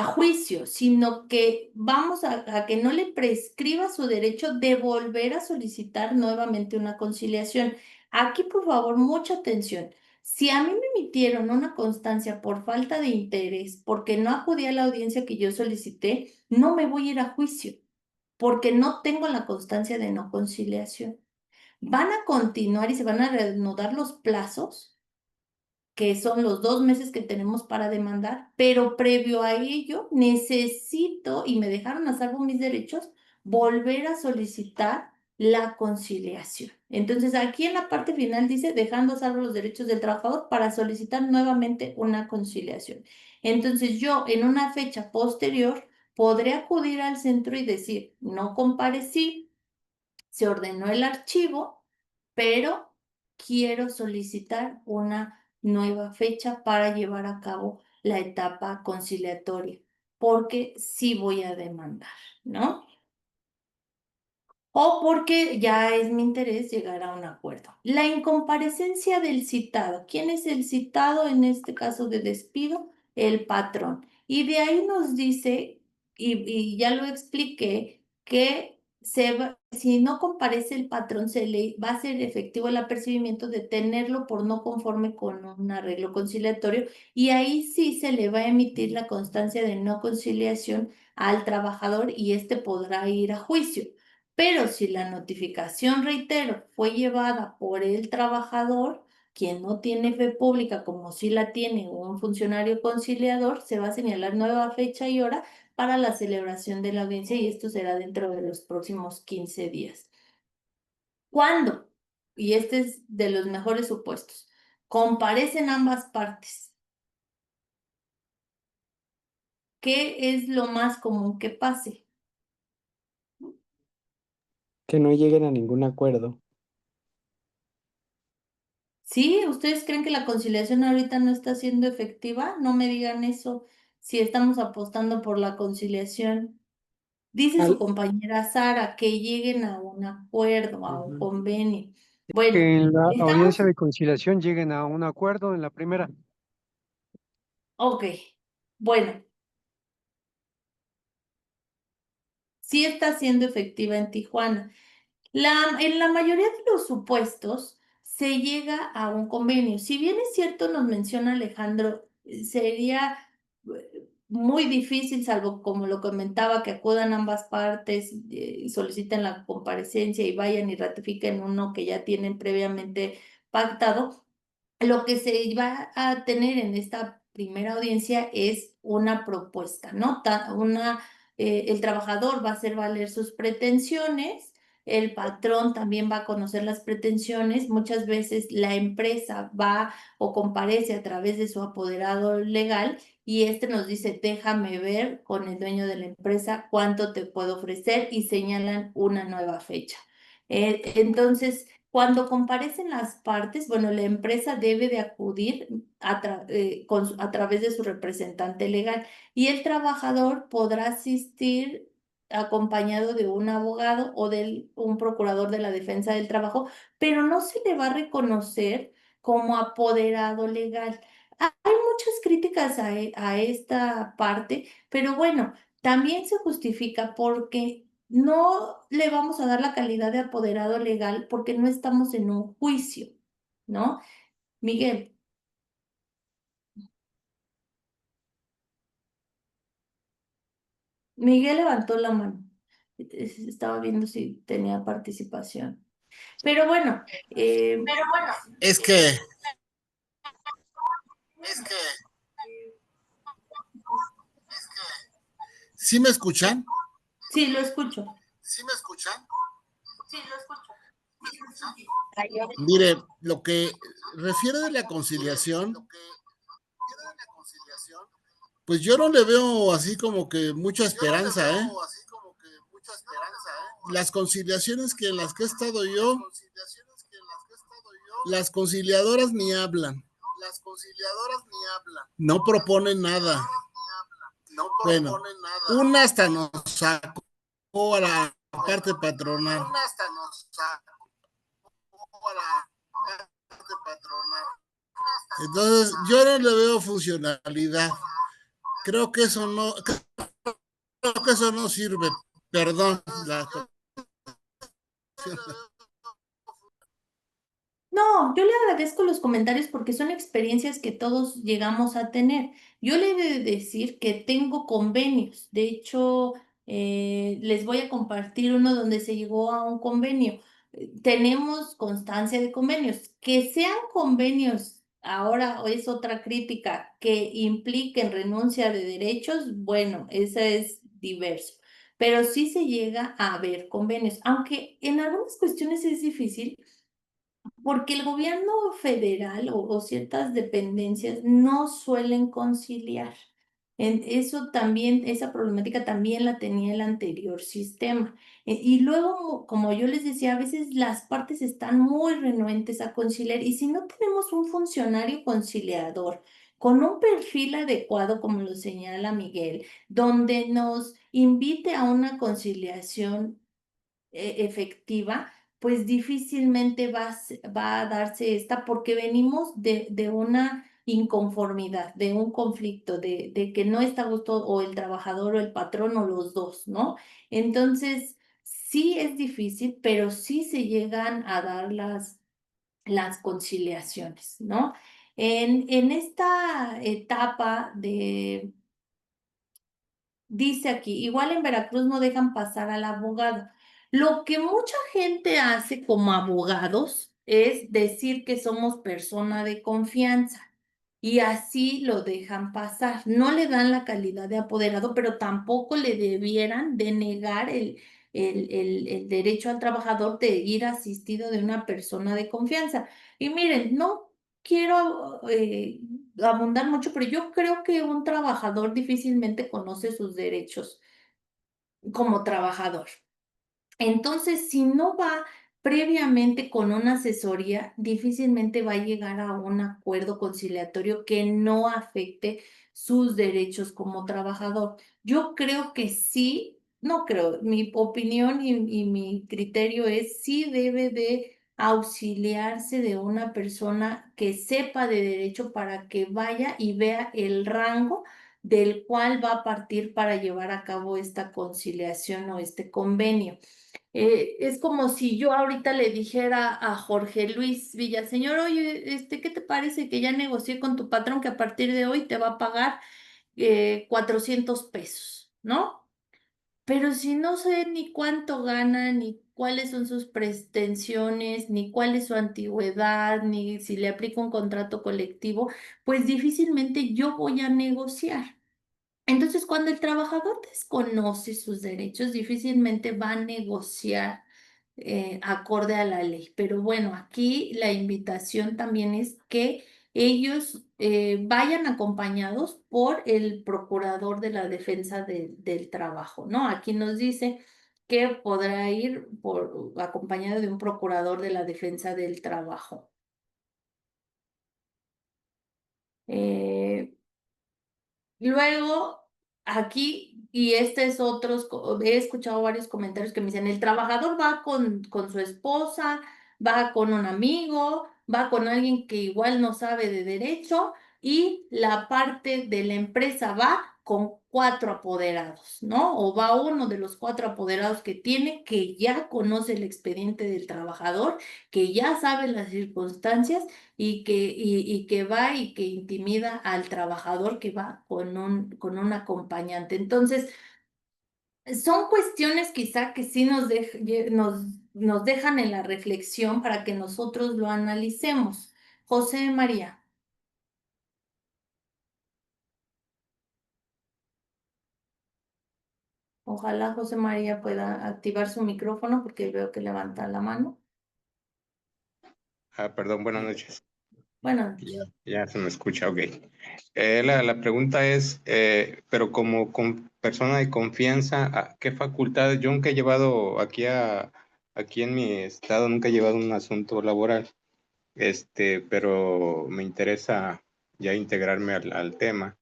juicio, sino que vamos a que no le prescriba su derecho de volver a solicitar nuevamente una conciliación. Aquí, por favor, mucha atención. Si a mí me emitieron una constancia por falta de interés, porque no acudí a la audiencia que yo solicité, no me voy a ir a juicio, porque no tengo la constancia de no conciliación. Van a continuar y se van a reanudar los plazos que son los 2 meses que tenemos para demandar, pero previo a ello necesito, y me dejaron a salvo mis derechos, volver a solicitar la conciliación. Entonces, aquí en la parte final dice, dejando a salvo los derechos del trabajador para solicitar nuevamente una conciliación. Entonces, yo en una fecha posterior podré acudir al centro y decir, no comparecí, se ordenó el archivo, pero quiero solicitar una nueva fecha para llevar a cabo la etapa conciliatoria, porque sí voy a demandar, ¿no? o porque ya es mi interés llegar a un acuerdo. La incomparecencia del citado. ¿Quién es el citado en este caso de despido? El patrón. Y de ahí nos dice, y ya lo expliqué, que si no comparece el patrón, se le va a ser efectivo el apercibimiento de tenerlo por no conforme con un arreglo conciliatorio, y ahí sí se le va a emitir la constancia de no conciliación al trabajador y éste podrá ir a juicio. Pero si la notificación, reitero, fue llevada por el trabajador, quien no tiene fe pública, como si la tiene un funcionario conciliador, se va a señalar nueva fecha y hora para la celebración de la audiencia, y esto será dentro de los próximos 15 días. ¿Cuándo? Y este es de los mejores supuestos. Comparecen ambas partes. ¿Qué es lo más común que pase? Que no lleguen a ningún acuerdo. ¿Sí? ¿Ustedes creen que la conciliación ahorita no está siendo efectiva? No me digan eso si estamos apostando por la conciliación. Dice su Al- compañera Sara que lleguen a un acuerdo, a un Ujú. convenio. Bueno, Que en la estamos, audiencia de conciliación lleguen a un acuerdo en la primera. ok, bueno, sí está siendo efectiva en Tijuana. En la mayoría de los supuestos se llega a un convenio. Si bien es cierto, nos menciona Alejandro, sería muy difícil, salvo como lo comentaba, que acudan ambas partes y soliciten la comparecencia y vayan y ratifiquen uno que ya tienen previamente pactado. Lo que se va a tener en esta primera audiencia es una propuesta, ¿no? El trabajador va a hacer valer sus pretensiones, el patrón también va a conocer las pretensiones, muchas veces la empresa va o comparece a través de su apoderado legal y este nos dice, déjame ver con el dueño de la empresa cuánto te puedo ofrecer, y señalan una nueva fecha. Entonces, cuando comparecen las partes, bueno, la empresa debe de acudir a través de su representante legal, y el trabajador podrá asistir acompañado de un abogado o de un procurador de la defensa del trabajo, pero no se le va a reconocer como apoderado legal. Hay muchas críticas a esta parte, pero bueno, también se justifica porque no le vamos a dar la calidad de apoderado legal porque no estamos en un juicio, ¿no? Miguel, Miguel levantó la mano. Estaba viendo si tenía participación. Pero bueno, Es que, ¿sí me escuchan? sí, lo escucho. ¿Sí me escuchan? Mire, lo que refiere de la conciliación, pues yo no le veo así como que mucha esperanza, ¿eh? Las conciliaciones que en las que he estado yo, las conciliadoras ni hablan. No proponen nada. Bueno, una hasta nos sacó a la parte patronal. Entonces, yo no le veo funcionalidad. Creo que eso no sirve. Perdón. No, yo le agradezco los comentarios porque son experiencias que todos llegamos a tener. Yo le he de decir que tengo convenios. De hecho, les voy a compartir uno donde se llegó a un convenio. Tenemos constancia de convenios. Que sean convenios, ahora es otra crítica, que impliquen renuncia de derechos, bueno, esa es diverso. Pero sí se llega a ver convenios, aunque en algunas cuestiones es difícil porque el gobierno federal o ciertas dependencias no suelen conciliar. Eso también, esa problemática también la tenía el anterior sistema. Y luego, como yo les decía, a veces las partes están muy renuentes a conciliar, y si no tenemos un funcionario conciliador con un perfil adecuado, como lo señala Miguel, donde nos invite a una conciliación efectiva, pues difícilmente va a darse esta porque venimos de una inconformidad, de un conflicto, de que no está a gusto o el trabajador o el patrón o los dos, ¿no? Entonces, sí es difícil, pero sí se llegan a dar las conciliaciones, ¿no? En esta etapa de dice aquí, igual en Veracruz no dejan pasar al abogado. Lo que mucha gente hace como abogados es decir que somos persona de confianza y así lo dejan pasar. No le dan la calidad de apoderado, pero tampoco le debieran de negar el derecho al trabajador de ir asistido de una persona de confianza. Y miren, no quiero abundar mucho, pero yo creo que un trabajador difícilmente conoce sus derechos como trabajador. Entonces, si no va previamente con una asesoría, difícilmente va a llegar a un acuerdo conciliatorio que no afecte sus derechos como trabajador. Yo creo que sí, no creo, mi opinión y mi criterio es sí debe de auxiliarse de una persona que sepa de derecho para que vaya y vea el rango del cual va a partir para llevar a cabo esta conciliación o este convenio. Es como si yo ahorita le dijera a Jorge Luis Villaseñor, oye, ¿qué te parece que ya negocié con tu patrón que a partir de hoy te va a pagar 400 pesos, ¿no? Pero si no sé ni cuánto gana, ni cuáles son sus pretensiones, ni cuál es su antigüedad, ni si le aplico un contrato colectivo, pues difícilmente yo voy a negociar. Entonces, cuando el trabajador desconoce sus derechos, difícilmente va a negociar acorde a la ley. Pero bueno, aquí la invitación también es que ellos vayan acompañados por el procurador de la defensa del trabajo, ¿no? Aquí nos dice que podrá ir acompañado de un procurador de la defensa del trabajo. Eh, Luego, aquí, y este es otros, he escuchado varios comentarios que me dicen, el trabajador va con su esposa, va con un amigo, va con alguien que igual no sabe de derecho y la parte de la empresa va con 4 apoderados, ¿no? O va uno de los 4 apoderados que tiene, que ya conoce el expediente del trabajador, que ya sabe las circunstancias y que va y que intimida al trabajador que va con un acompañante. Entonces, son cuestiones quizá que sí nos dejan en la reflexión para que nosotros lo analicemos. José María. Ojalá José María pueda activar su micrófono porque veo que levanta la mano. Perdón, buenas noches. Bueno, Ya se me escucha, ok. La pregunta es, pero como persona de confianza, ¿qué facultades? Yo nunca he llevado aquí en mi estado, nunca he llevado un asunto laboral, pero me interesa ya integrarme al tema.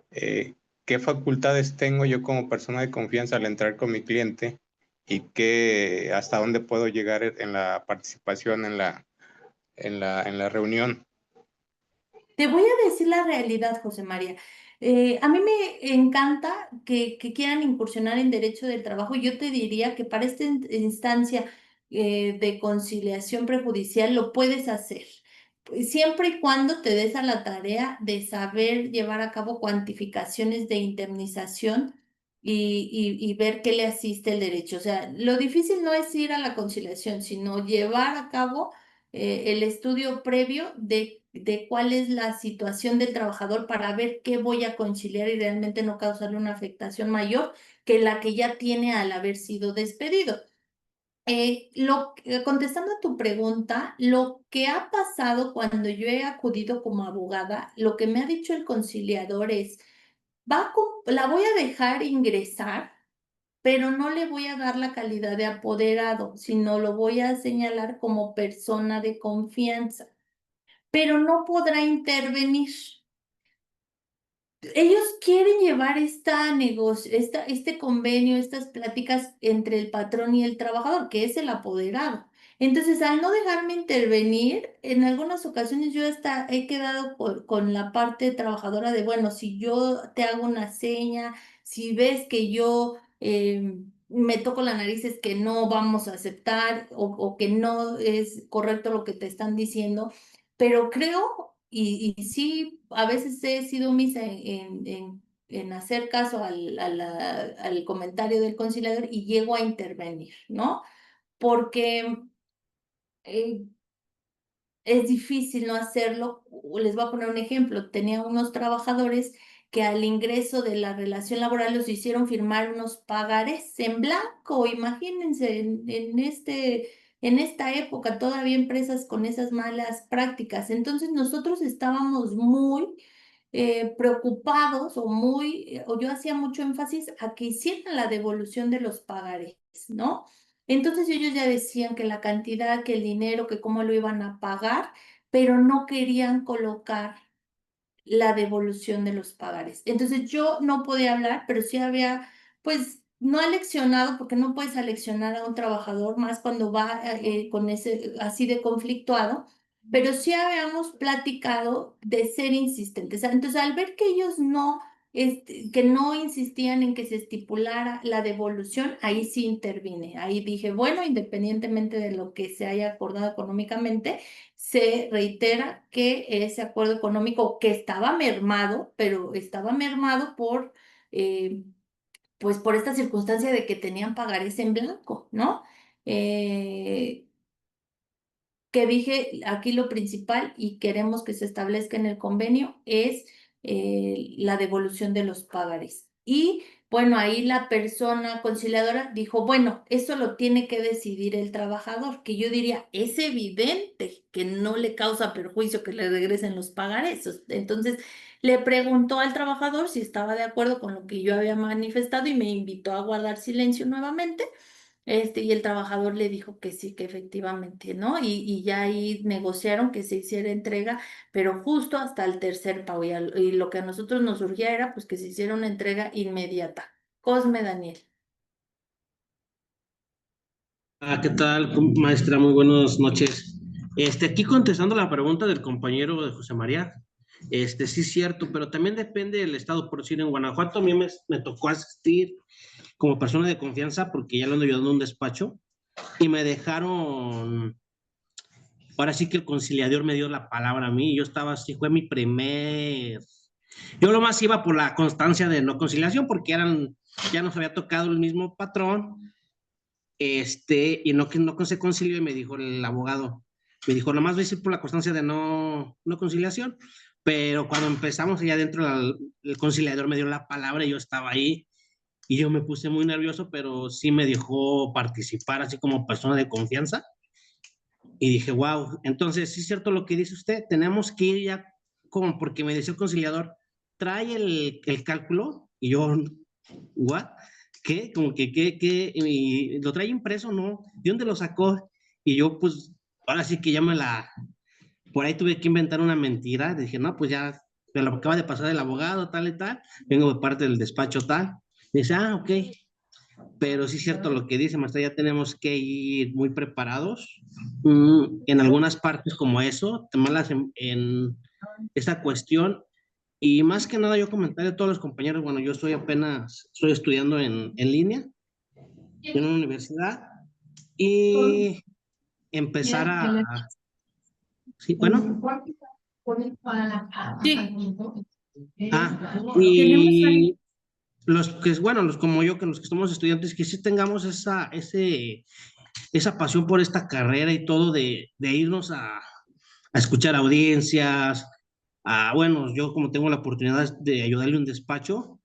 ¿Qué facultades tengo yo como persona de confianza al entrar con mi cliente y hasta dónde puedo llegar en la participación en la reunión? te voy a decir la realidad, José María. A mí me encanta que quieran incursionar en derecho del trabajo. Yo te diría que para esta instancia de conciliación prejudicial lo puedes hacer, siempre y cuando te des a la tarea de saber llevar a cabo cuantificaciones de indemnización y ver qué le asiste el derecho. O sea, lo difícil no es ir a la conciliación, sino llevar a cabo el estudio previo de cuál es la situación del trabajador para ver qué voy a conciliar y realmente no causarle una afectación mayor que la que ya tiene al haber sido despedido. Contestando a tu pregunta, lo que ha pasado cuando yo he acudido como abogada, lo que me ha dicho el conciliador es, la voy a dejar ingresar, pero no le voy a dar la calidad de apoderado, sino lo voy a señalar como persona de confianza, pero no podrá intervenir. ellos quieren llevar este convenio, estas pláticas entre el patrón y el trabajador, que es el apoderado. Entonces, al no dejarme intervenir, en algunas ocasiones yo hasta he quedado con la parte trabajadora de, bueno, si yo te hago una seña, si ves que yo me toco la nariz, es que no vamos a aceptar o que no es correcto lo que te están diciendo, pero creo, y sí, a veces he sido omisa en hacer caso al comentario del conciliador y llego a intervenir, ¿no? Porque eh, es difícil no hacerlo. Les voy a poner un ejemplo. Tenía unos trabajadores que al ingreso de la relación laboral los hicieron firmar unos pagarés en blanco. Imagínense, en esta época todavía empresas con esas malas prácticas. Entonces nosotros estábamos muy preocupados o yo hacía mucho énfasis a que hicieran la devolución de los pagarés, ¿no? Entonces ellos ya decían que la cantidad, que el dinero, que cómo lo iban a pagar, pero no querían colocar la devolución de los pagares. Entonces yo no podía hablar, pero sí había, pues, no aleccionado, porque no puedes aleccionar a un trabajador más cuando va con ese así de conflictuado, pero sí habíamos platicado de ser insistentes. Entonces, al ver que ellos no, que no insistían en que se estipulara la devolución, ahí sí intervine. Ahí dije, bueno, independientemente de lo que se haya acordado económicamente, se reitera que ese acuerdo económico que estaba mermado, pero estaba mermado eh, pues por esta circunstancia de que tenían pagarés en blanco, ¿no? Eh, que dije aquí lo principal y queremos que se establezca en el convenio es la devolución de los pagarés. Y bueno, ahí la persona conciliadora dijo, bueno, eso lo tiene que decidir el trabajador, que yo diría, es evidente que no le causa perjuicio que le regresen los pagarés. Entonces, le preguntó al trabajador si estaba de acuerdo con lo que yo había manifestado y me invitó a guardar silencio nuevamente. Y el trabajador le dijo que sí, que efectivamente, ¿no? Y ya ahí negociaron que se hiciera entrega, pero justo hasta el tercer pago. Y lo que a nosotros nos surgía era pues que se hiciera una entrega inmediata. Cosme Daniel. ¿Qué tal, maestra? Muy buenas noches. Aquí contestando la pregunta del compañero de José María, sí es cierto, pero también depende del estado. Por decir, en Guanajuato a mí me tocó asistir como persona de confianza porque ya lo ando ayudando en un despacho y me dejaron, ahora sí que el conciliador me dio la palabra a mí, yo estaba así, fue mi primer, yo lo más iba por la constancia de no conciliación porque ya nos había tocado el mismo patrón, y no que no se concilió y me dijo el abogado, me dijo, nomás voy a ir por la constancia de no conciliación, pero cuando empezamos allá adentro, el conciliador me dio la palabra y yo estaba ahí y yo me puse muy nervioso, pero sí me dejó participar así como persona de confianza y dije, wow, entonces sí es cierto lo que dice usted, tenemos que ir ya como porque me decía el conciliador, trae el cálculo y yo, ¿what? ¿Qué? Como que, ¿qué? Y lo trae impreso, ¿no? ¿De dónde lo sacó? Y yo, pues, ahora sí que ya por ahí tuve que inventar una mentira. Dije, no, pues ya, me lo acaba de pasar el abogado, tal y tal. Vengo de parte del despacho tal. Dice, ok. Pero sí es cierto lo que dice, maestra, ya tenemos que ir muy preparados. En algunas partes como eso, temas en esa cuestión. Y más que nada yo comentarle a todos los compañeros, bueno, yo estoy estudiando en línea, en una universidad, y empezar sí, bueno. Y los que, bueno, los como yo, que los que somos estudiantes, que sí tengamos esa pasión por esta carrera y todo de irnos a escuchar audiencias, bueno, yo como tengo la oportunidad de ayudarle a un despacho,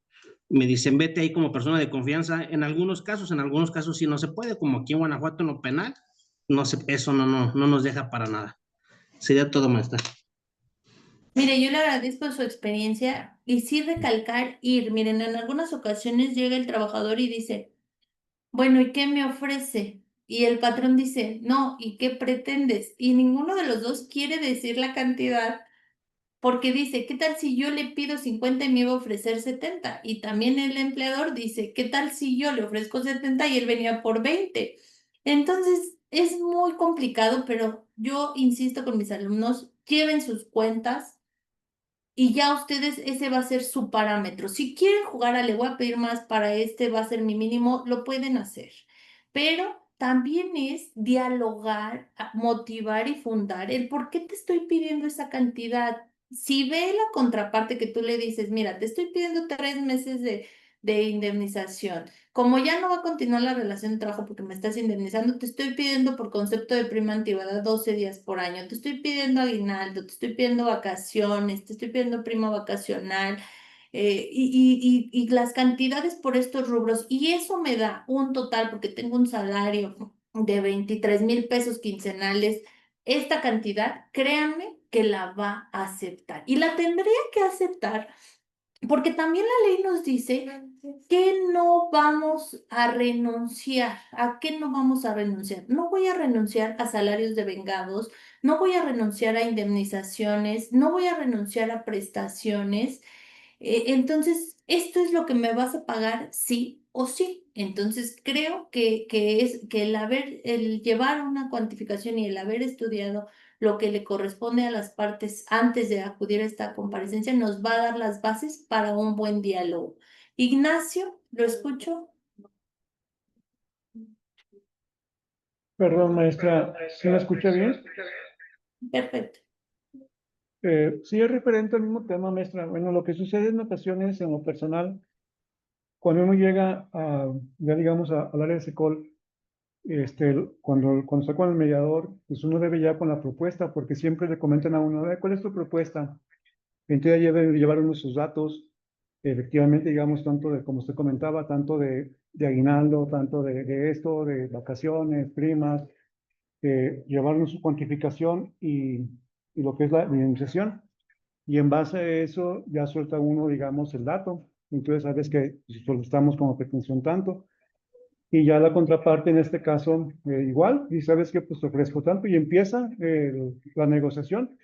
me dicen, vete ahí como persona de confianza. En algunos casos sí no se puede, como aquí en Guanajuato en lo penal, eso no nos deja para nada. Sería todo, maestra. Mire, yo le agradezco su experiencia y sí recalcar ir. Miren, en algunas ocasiones llega el trabajador y dice, bueno, ¿y qué me ofrece? Y el patrón dice, no, ¿y qué pretendes? Y ninguno de los dos quiere decir la cantidad porque dice, ¿qué tal si yo le pido 50 y me iba a ofrecer 70? Y también el empleador dice, ¿qué tal si yo le ofrezco 70 y él venía por 20? Entonces, es muy complicado, pero yo insisto con mis alumnos, lleven sus cuentas y ya ustedes, ese va a ser su parámetro. Si quieren jugar a le voy a pedir más para este, va a ser mi mínimo, lo pueden hacer. Pero también es dialogar, motivar y fundar el por qué te estoy pidiendo esa cantidad. Si ve la contraparte que tú le dices, mira, te estoy pidiendo 3 meses de indemnización. Como ya no va a continuar la relación de trabajo porque me estás indemnizando, te estoy pidiendo por concepto de prima antigüedad 12 días por año, te estoy pidiendo aguinaldo, te estoy pidiendo vacaciones, te estoy pidiendo prima vacacional, y las cantidades por estos rubros, y eso me da un total, porque tengo un salario de 23,000 pesos quincenales, esta cantidad, créanme que la va a aceptar y la tendría que aceptar porque también la ley nos dice que no vamos a renunciar. ¿A qué no vamos a renunciar? No voy a renunciar a salarios devengados, no voy a renunciar a indemnizaciones, no voy a renunciar a prestaciones. Entonces, esto es lo que me vas a pagar sí o sí. Entonces, creo que el llevar una cuantificación y el haber estudiado lo que le corresponde a las partes antes de acudir a esta comparecencia nos va a dar las bases para un buen diálogo. Ignacio, ¿lo escucho? Perdón, maestra, ¿sí me escucha bien? Perfecto. Sí, es referente al mismo tema, maestra. Bueno, lo que sucede en ocasiones en lo personal, cuando uno llega ya digamos, al área de SECOL, cuando está con el mediador, pues uno debe ya con la propuesta, porque siempre le comentan a uno, ¿cuál es tu propuesta? Entonces ya debe llevar uno sus datos, efectivamente, digamos, tanto de, como usted comentaba, tanto de aguinaldo, tanto de esto, de vacaciones, primas, llevarnos su cuantificación y lo que es la indemnización. Y en base a eso ya suelta uno, digamos, el dato. Entonces sabes que solicitamos como pretensión tanto. Y ya la contraparte en este caso igual, y sabes que pues te ofrezco tanto y empieza la negociación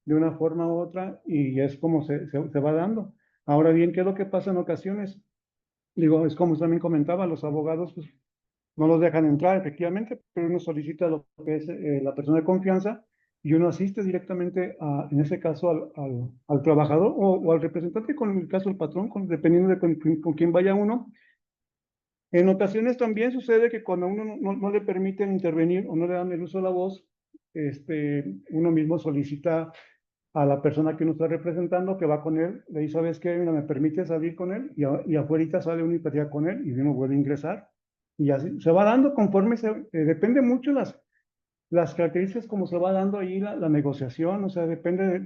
de una forma u otra y es como se va dando. Ahora bien, ¿qué es lo que pasa en ocasiones? Digo, es como también comentaba, los abogados pues, no los dejan entrar efectivamente, pero uno solicita lo que es la persona de confianza y uno asiste directamente, en ese caso, al trabajador o al representante, con el caso del patrón, dependiendo de con quién vaya uno. En ocasiones también sucede que cuando a uno no le permiten intervenir o no le dan el uso de la voz, uno mismo solicita a la persona que uno está representando que va con él, le dice, ¿sabes qué? Mira, me permite salir con él y afuera sale uno y platica con él y uno vuelve a ingresar. Y así se va dando conforme depende mucho las características como se va dando ahí la negociación, o sea, depende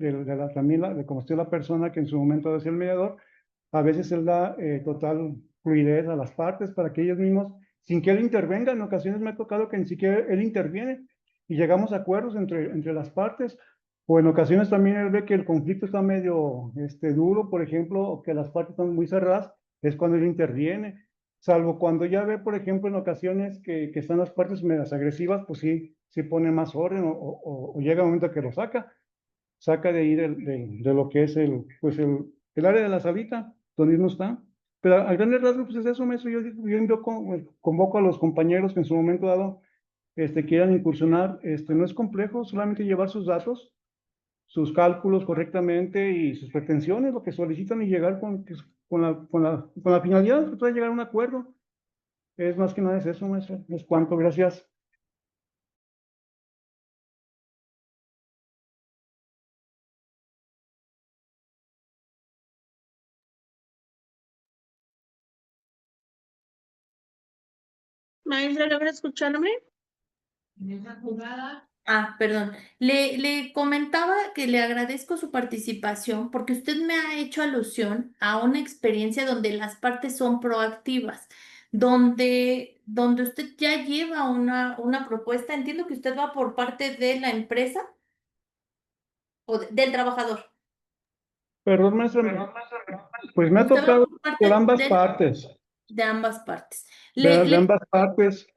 también de cómo esté la persona que en su momento debe ser el mediador. A veces él da total fluidez a las partes para que ellos mismos, sin que él intervenga, en ocasiones me ha tocado que ni siquiera él interviene y llegamos a acuerdos entre las partes, o en ocasiones también él ve que el conflicto está medio duro, por ejemplo, o que las partes están muy cerradas, es cuando él interviene, salvo cuando ya ve, por ejemplo, en ocasiones que están las partes medias agresivas, pues sí pone más orden o llega un momento que lo saca de ahí de lo que es el área de la salita, donde uno está. Pero a grandes rasgos, pues es eso, maestro. Yo convoco a los compañeros que en su momento dado quieran incursionar. No es complejo, solamente llevar sus datos, sus cálculos correctamente y sus pretensiones, lo que solicitan y llegar con la finalidad de llegar a un acuerdo. Es más que nada es eso, maestro. Es cuanto, gracias. Maestra, ¿logra escucharme? Perdón. Le comentaba que le agradezco su participación porque usted me ha hecho alusión a una experiencia donde las partes son proactivas, donde usted ya lleva una propuesta. Entiendo que usted va por parte de la empresa o del trabajador. Perdón, maestro, pues me ha Usted va tocado por parte por ambas partes. de ambas partes. De ambas partes.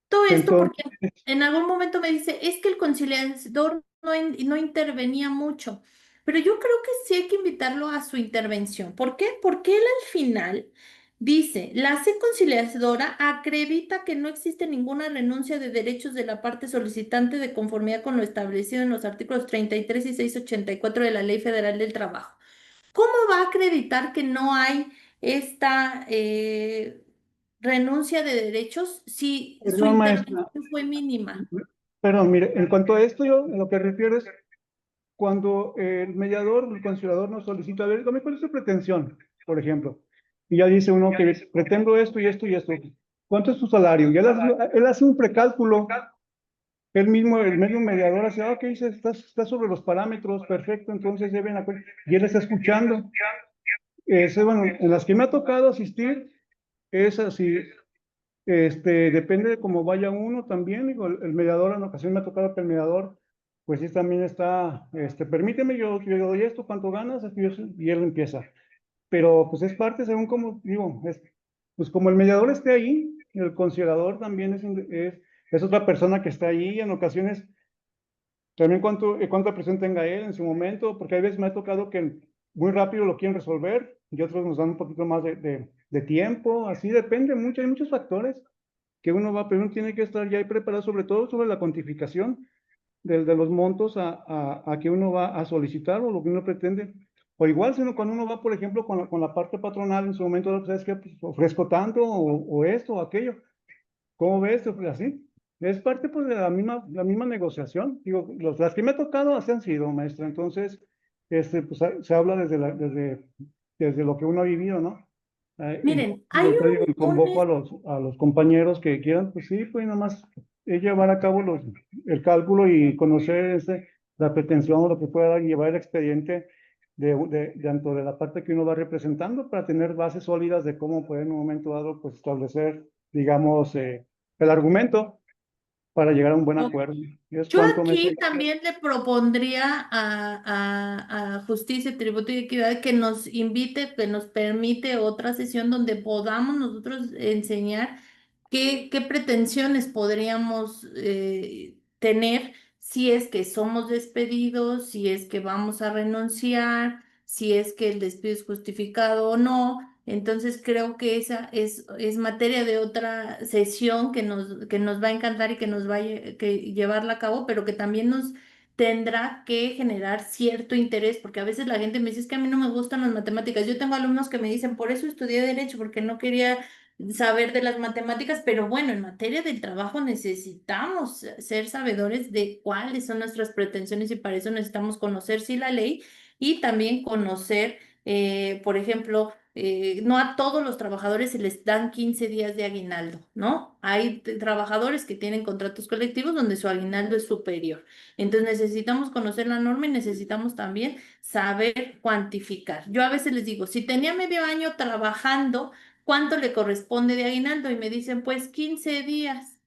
Todo esto Entonces, porque en algún momento me dice, es que el conciliador no intervenía mucho. pero yo creo que sí hay que invitarlo a su intervención. ¿Por qué? Porque él al final dice, la C conciliadora acredita que no existe ninguna renuncia de derechos de la parte solicitante de conformidad con lo establecido en los artículos 33 y 684 de la Ley Federal del Trabajo. ¿Cómo va a acreditar que no hay esta renuncia de derechos si su Perdón, intervención maestra. fue mínima? Perdón, mire, en cuanto a esto, yo en lo que refiero es cuando el mediador, el conciliador nos solicita, a ver, dígame, ¿cuál es su pretensión? Por ejemplo, y ya dice uno que pretendo esto y esto y esto. ¿Cuánto es su salario? Y él hace un precálculo. Él mismo, el medio mediador, hace, ok, está sobre los parámetros, perfecto, entonces deben acuerdo. Y él está escuchando. Bueno, en las que me ha tocado asistir, es así, depende de cómo vaya uno también, digo, el mediador en ocasión me ha tocado que el mediador, pues sí también está, permíteme, yo doy esto, ¿cuánto ganas? Y él empieza. Pero pues es parte según como, digo, pues como el mediador esté ahí, el conciliador también es otra persona que está ahí, en ocasiones también cuánta presión tenga él en su momento, porque a veces me ha tocado que muy rápido lo quieren resolver y otros nos dan un poquito más de tiempo, así depende mucho, hay muchos factores que uno va, pero uno tiene que estar ya ahí preparado, sobre todo sobre la cuantificación de los montos a que uno va a solicitar o lo que uno pretende. O igual, sino cuando uno va, por ejemplo, con la parte patronal en su momento, ¿sabes qué? Pues, ofrezco tanto o esto o aquello. ¿Cómo ves? Pues así. Es parte pues de la misma negociación. Digo, las que me ha tocado así han sido, maestra. Entonces, pues se habla desde lo que uno ha vivido, ¿no? Miren, hay Yo te digo, convoco a los compañeros que quieran, pues sí, pues nomás llevar a cabo el cálculo y conocer la pretensión o lo que pueda llevar el expediente tanto de la parte que uno va representando para tener bases sólidas de cómo puede en un momento dado pues establecer, digamos, el argumento para llegar a un buen acuerdo. Es Yo cuanto me... aquí también le propondría a Justicia, Tributo y Equidad que nos invite, que nos permite otra sesión donde podamos nosotros enseñar qué pretensiones podríamos tener si es que somos despedidos, si es que vamos a renunciar, si es que el despido es justificado o no. Entonces creo que esa es materia de otra sesión que nos va a encantar y que nos va que llevarla a cabo, pero que también nos tendrá que generar cierto interés, porque a veces la gente me dice, es que a mí no me gustan las matemáticas. Yo tengo alumnos que me dicen, por eso estudié Derecho, porque no quería saber de las matemáticas, pero bueno, en materia del trabajo necesitamos ser sabedores de cuáles son nuestras pretensiones y para eso necesitamos conocer, sí, la ley y también conocer, por ejemplo, no a todos los trabajadores se les dan 15 días de aguinaldo, ¿no? Hay trabajadores que tienen contratos colectivos donde su aguinaldo es superior. Entonces necesitamos conocer la norma y necesitamos también saber cuantificar. Yo a veces les digo, si tenía medio año trabajando, ¿cuánto le corresponde de aguinaldo? Y me dicen, pues 15 días.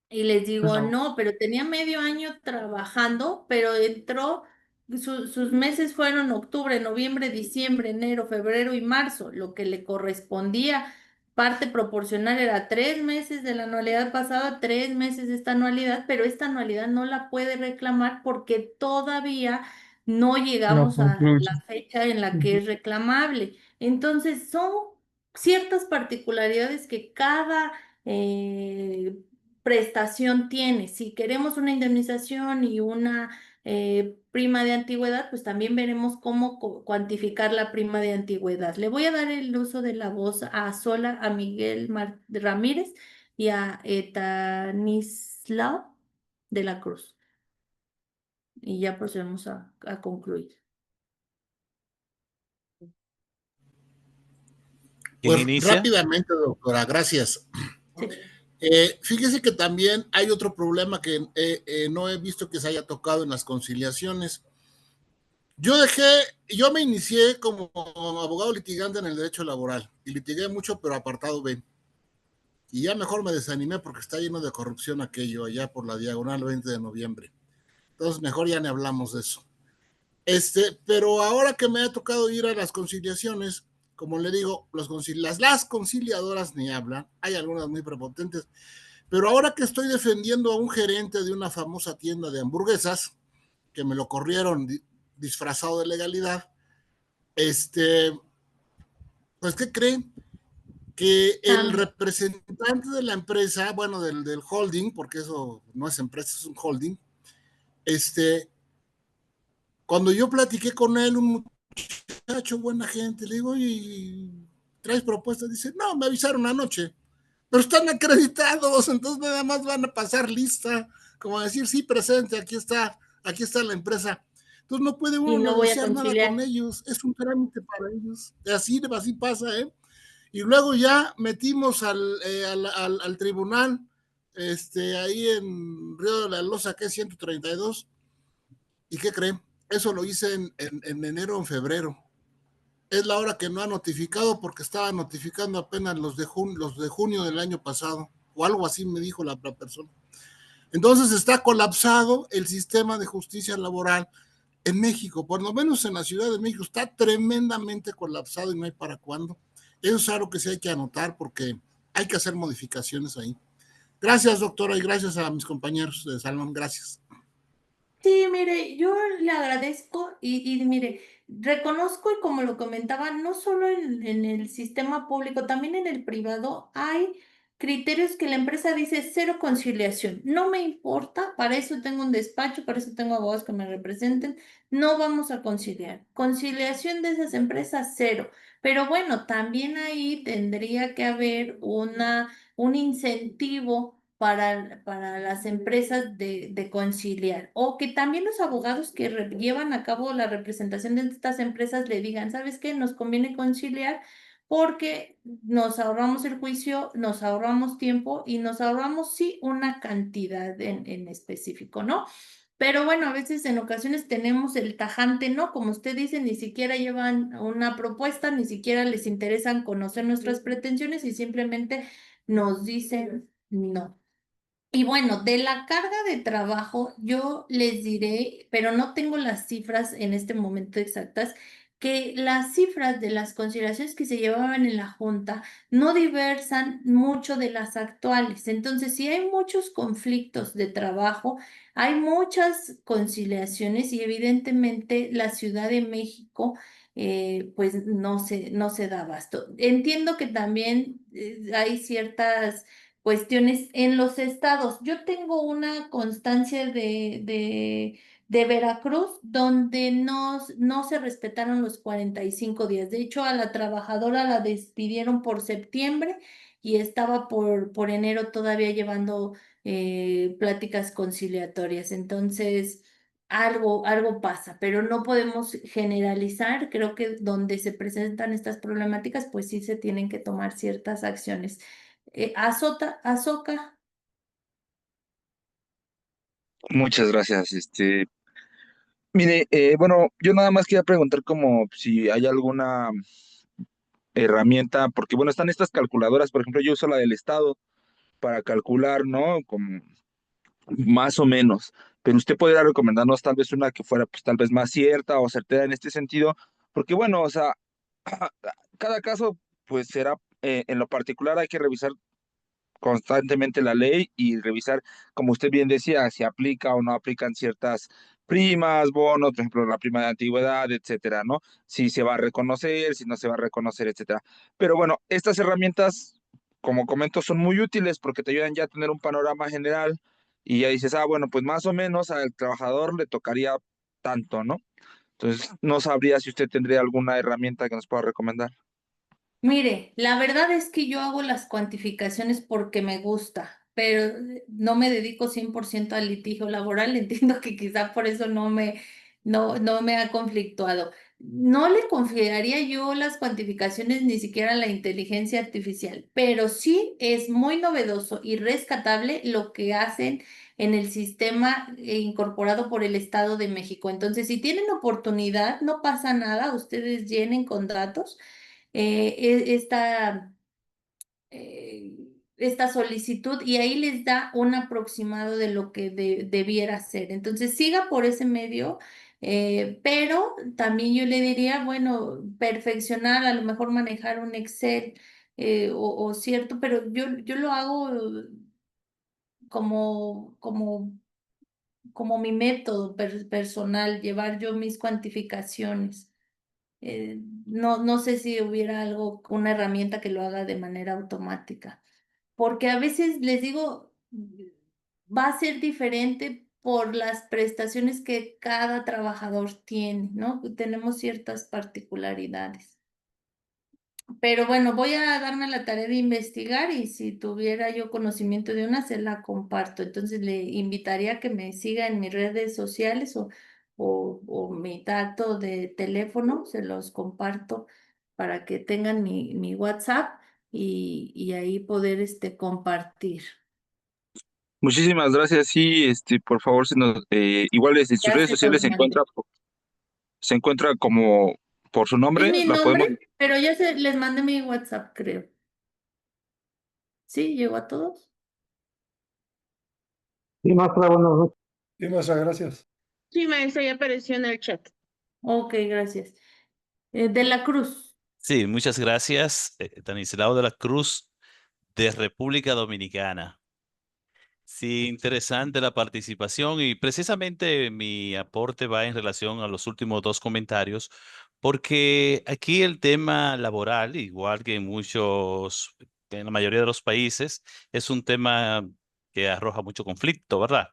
Y les digo, no, pero tenía medio año trabajando, pero entró, sus meses fueron octubre, noviembre, diciembre, enero, febrero y marzo. Lo que le correspondía, parte proporcional era 3 meses de la anualidad pasada, 3 meses de esta anualidad, pero esta anualidad no la puede reclamar porque todavía no No llegamos a concluye. la fecha en la que Ujú. es reclamable. Entonces, son ciertas particularidades que cada prestación tiene. Si queremos una indemnización y una prima de antigüedad, pues también veremos cómo cuantificar la prima de antigüedad. Le voy a dar el uso de la voz a Sola, a Miguel Ramírez y a Etanislao de la Cruz. Y ya procedemos a concluir. Pues inicia? rápidamente, doctora, gracias. Fíjese que también hay otro problema que no he visto que se haya tocado en las conciliaciones. Yo me inicié como abogado litigante en el derecho laboral y litigué mucho, pero apartado B. Y ya mejor me desanimé porque está lleno de corrupción aquello, allá por la diagonal 20 de noviembre. Entonces mejor ya ni hablamos de eso. Pero ahora que me ha tocado ir a las conciliaciones, como le digo, las conciliadoras ni hablan, hay algunas muy prepotentes, pero ahora que estoy defendiendo a un gerente de una famosa tienda de hamburguesas, que me lo corrieron disfrazado de legalidad, pues, ¿qué creen? Que el representante de la empresa, bueno, del holding, porque eso no es empresa, es un holding, cuando yo platiqué con él, un muchacho, buena gente, le digo, ¿y traes propuestas? Dice, no, me avisaron anoche, pero están acreditados, entonces nada más van a pasar lista, como decir, sí, presente, aquí está la empresa. Entonces no puede uno no voy a negociar nada conciliar. con ellos, es un trámite para ellos. Así pasa, ¿eh? Y luego ya metimos al tribunal, ahí en Río de la Loza, que es 132. ¿Y qué creen? Eso lo hice en enero o en febrero. Es la hora que no ha notificado porque estaba notificando apenas los de junio del año pasado, o algo así me dijo la persona. Entonces está colapsado el sistema de justicia laboral en México, por lo menos en la Ciudad de México, está tremendamente colapsado y no hay para cuándo. Eso es algo que sí hay que anotar porque hay que hacer modificaciones ahí. Gracias, doctora, y gracias a mis compañeros de salón. Gracias. Sí, mire, yo le agradezco y mire, reconozco y como lo comentaba, no solo en el sistema público, también en el privado hay criterios que la empresa dice cero conciliación. No me importa, para eso tengo un despacho, para eso tengo abogados que me representen, no vamos a conciliar. Conciliación de esas empresas, cero. Pero bueno, también ahí tendría que haber un incentivo para las empresas de conciliar, o que también los abogados que llevan a cabo la representación de estas empresas le digan, ¿sabes qué? Nos conviene conciliar porque nos ahorramos el juicio, nos ahorramos tiempo y nos ahorramos, sí, una cantidad en específico, ¿no? Pero bueno, a veces en ocasiones tenemos el tajante, ¿no? Como usted dice, ni siquiera llevan una propuesta, ni siquiera les interesan conocer nuestras pretensiones y simplemente nos dicen no. Y bueno, de la carga de trabajo, yo les diré, pero no tengo las cifras en este momento exactas, que las cifras de las consideraciones que se llevaban en la Junta no diversan mucho de las actuales. Entonces, si hay muchos conflictos de trabajo, hay muchas conciliaciones y evidentemente la Ciudad de México pues no se da abasto. Entiendo que también hay ciertas cuestiones en los estados. Yo tengo una constancia de Veracruz donde no se respetaron los 45 días. De hecho, a la trabajadora la despidieron por septiembre y estaba por enero todavía llevando pláticas conciliatorias. Entonces, algo pasa, pero no podemos generalizar. Creo que donde se presentan estas problemáticas, pues sí se tienen que tomar ciertas acciones. Azoka. Muchas gracias. Mire, bueno, yo nada más quería preguntar como si hay alguna herramienta, porque bueno, están estas calculadoras, por ejemplo, yo uso la del Estado para calcular, ¿no? Como más o menos, pero usted podría recomendarnos tal vez una que fuera pues tal vez más cierta o certera en este sentido, porque bueno, o sea, cada caso pues será, en lo particular hay que revisar constantemente la ley y revisar, como usted bien decía, si aplica o no aplican ciertas primas, bonos, por ejemplo, la prima de antigüedad, etcétera, ¿no? Si se va a reconocer, si no se va a reconocer, etcétera. Pero bueno, estas herramientas, como comento, son muy útiles porque te ayudan ya a tener un panorama general y ya dices, ah, bueno, pues más o menos al trabajador le tocaría tanto, ¿no? Entonces, no sabría si usted tendría alguna herramienta que nos pueda recomendar. Mire, la verdad es que yo hago las cuantificaciones porque me gusta, pero no me dedico 100% al litigio laboral. Entiendo que quizá por eso no me ha conflictuado. No le confiaría yo las cuantificaciones ni siquiera a la inteligencia artificial, pero sí es muy novedoso y rescatable lo que hacen en el sistema incorporado por el Estado de México. Entonces, si tienen oportunidad, no pasa nada, ustedes llenen con datos esta, eh, esta solicitud y ahí les da un aproximado de lo que debiera ser. Entonces, siga por ese medio, pero también yo le diría, bueno, perfeccionar, a lo mejor manejar un Excel o cierto, pero yo lo hago como como mi método personal, llevar yo mis cuantificaciones. No sé si hubiera algo, una herramienta que lo haga de manera automática, porque a veces les digo, va a ser diferente por las prestaciones que cada trabajador tiene, ¿no? Tenemos ciertas particularidades. Pero bueno, voy a darme la tarea de investigar y si tuviera yo conocimiento de una, se la comparto. Entonces le invitaría a que me siga en mis redes sociales o mi dato de teléfono, se los comparto para que tengan mi WhatsApp y ahí poder compartir. Muchísimas gracias. Sí, por favor, igual en sus Ya redes se sociales los mandé. se encuentra como por su Es nombre, mi la podemos. nombre, pero les mandé mi WhatsApp, creo. ¿Sí? ¿Llegó a todos? Sí, maestra, buenas noches. Sí, maestra, gracias. Sí, maestra, ya apareció en el chat. Ok, gracias. De la Cruz. Sí, muchas gracias. Stanislao de la Cruz, de República Dominicana. Sí, interesante la participación y precisamente mi aporte va en relación a los últimos dos comentarios, porque aquí el tema laboral, igual que en la mayoría de los países, es un tema que arroja mucho conflicto, ¿verdad?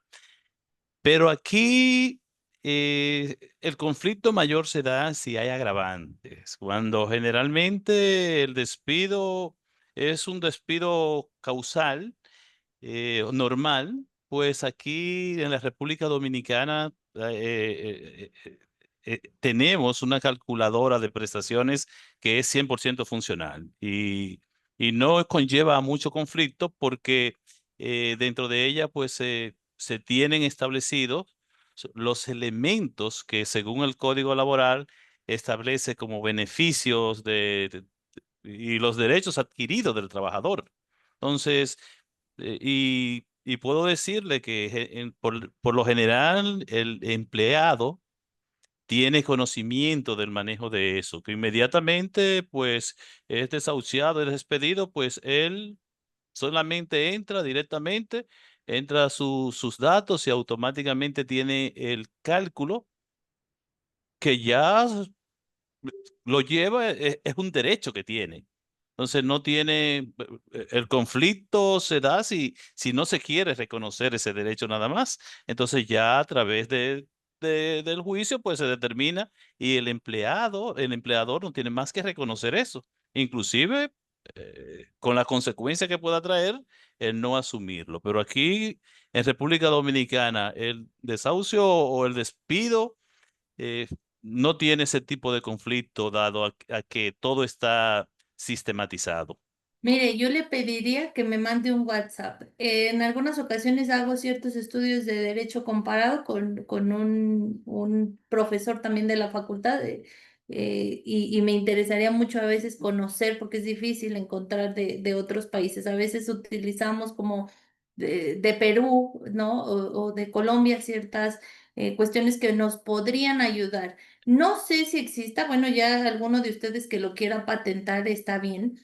Pero aquí el conflicto mayor se da si hay agravantes, cuando generalmente el despido es un despido causal normal, pues aquí en la República Dominicana tenemos una calculadora de prestaciones que es 100% funcional y no conlleva mucho conflicto porque dentro de ella pues se tienen establecidos los elementos que según el Código Laboral establece como beneficios y los derechos adquiridos del trabajador. Entonces, y puedo decirle que por lo general el empleado tiene conocimiento del manejo de eso, que inmediatamente pues es desahuciado, es despedido, pues él solamente entra directamente, entra sus datos y automáticamente tiene el cálculo que ya lo lleva, es un derecho que tiene. Entonces no tiene, el conflicto se da si no se quiere reconocer ese derecho nada más. Entonces ya a través del juicio pues se determina y el empleador no tiene más que reconocer eso. Inclusive con la consecuencia que pueda traer el no asumirlo. Pero aquí en República Dominicana el desahucio o el despido eh, no tiene ese tipo de conflicto dado a que todo está sistematizado. Mire, yo le pediría que me mande un WhatsApp. En algunas ocasiones hago ciertos estudios de derecho comparado con un profesor también de la facultad y me interesaría mucho a veces conocer, porque es difícil encontrar de otros países. A veces utilizamos como de Perú, ¿no? O de Colombia ciertas cuestiones que nos podrían ayudar. No sé si exista, bueno, ya alguno de ustedes que lo quiera patentar está bien.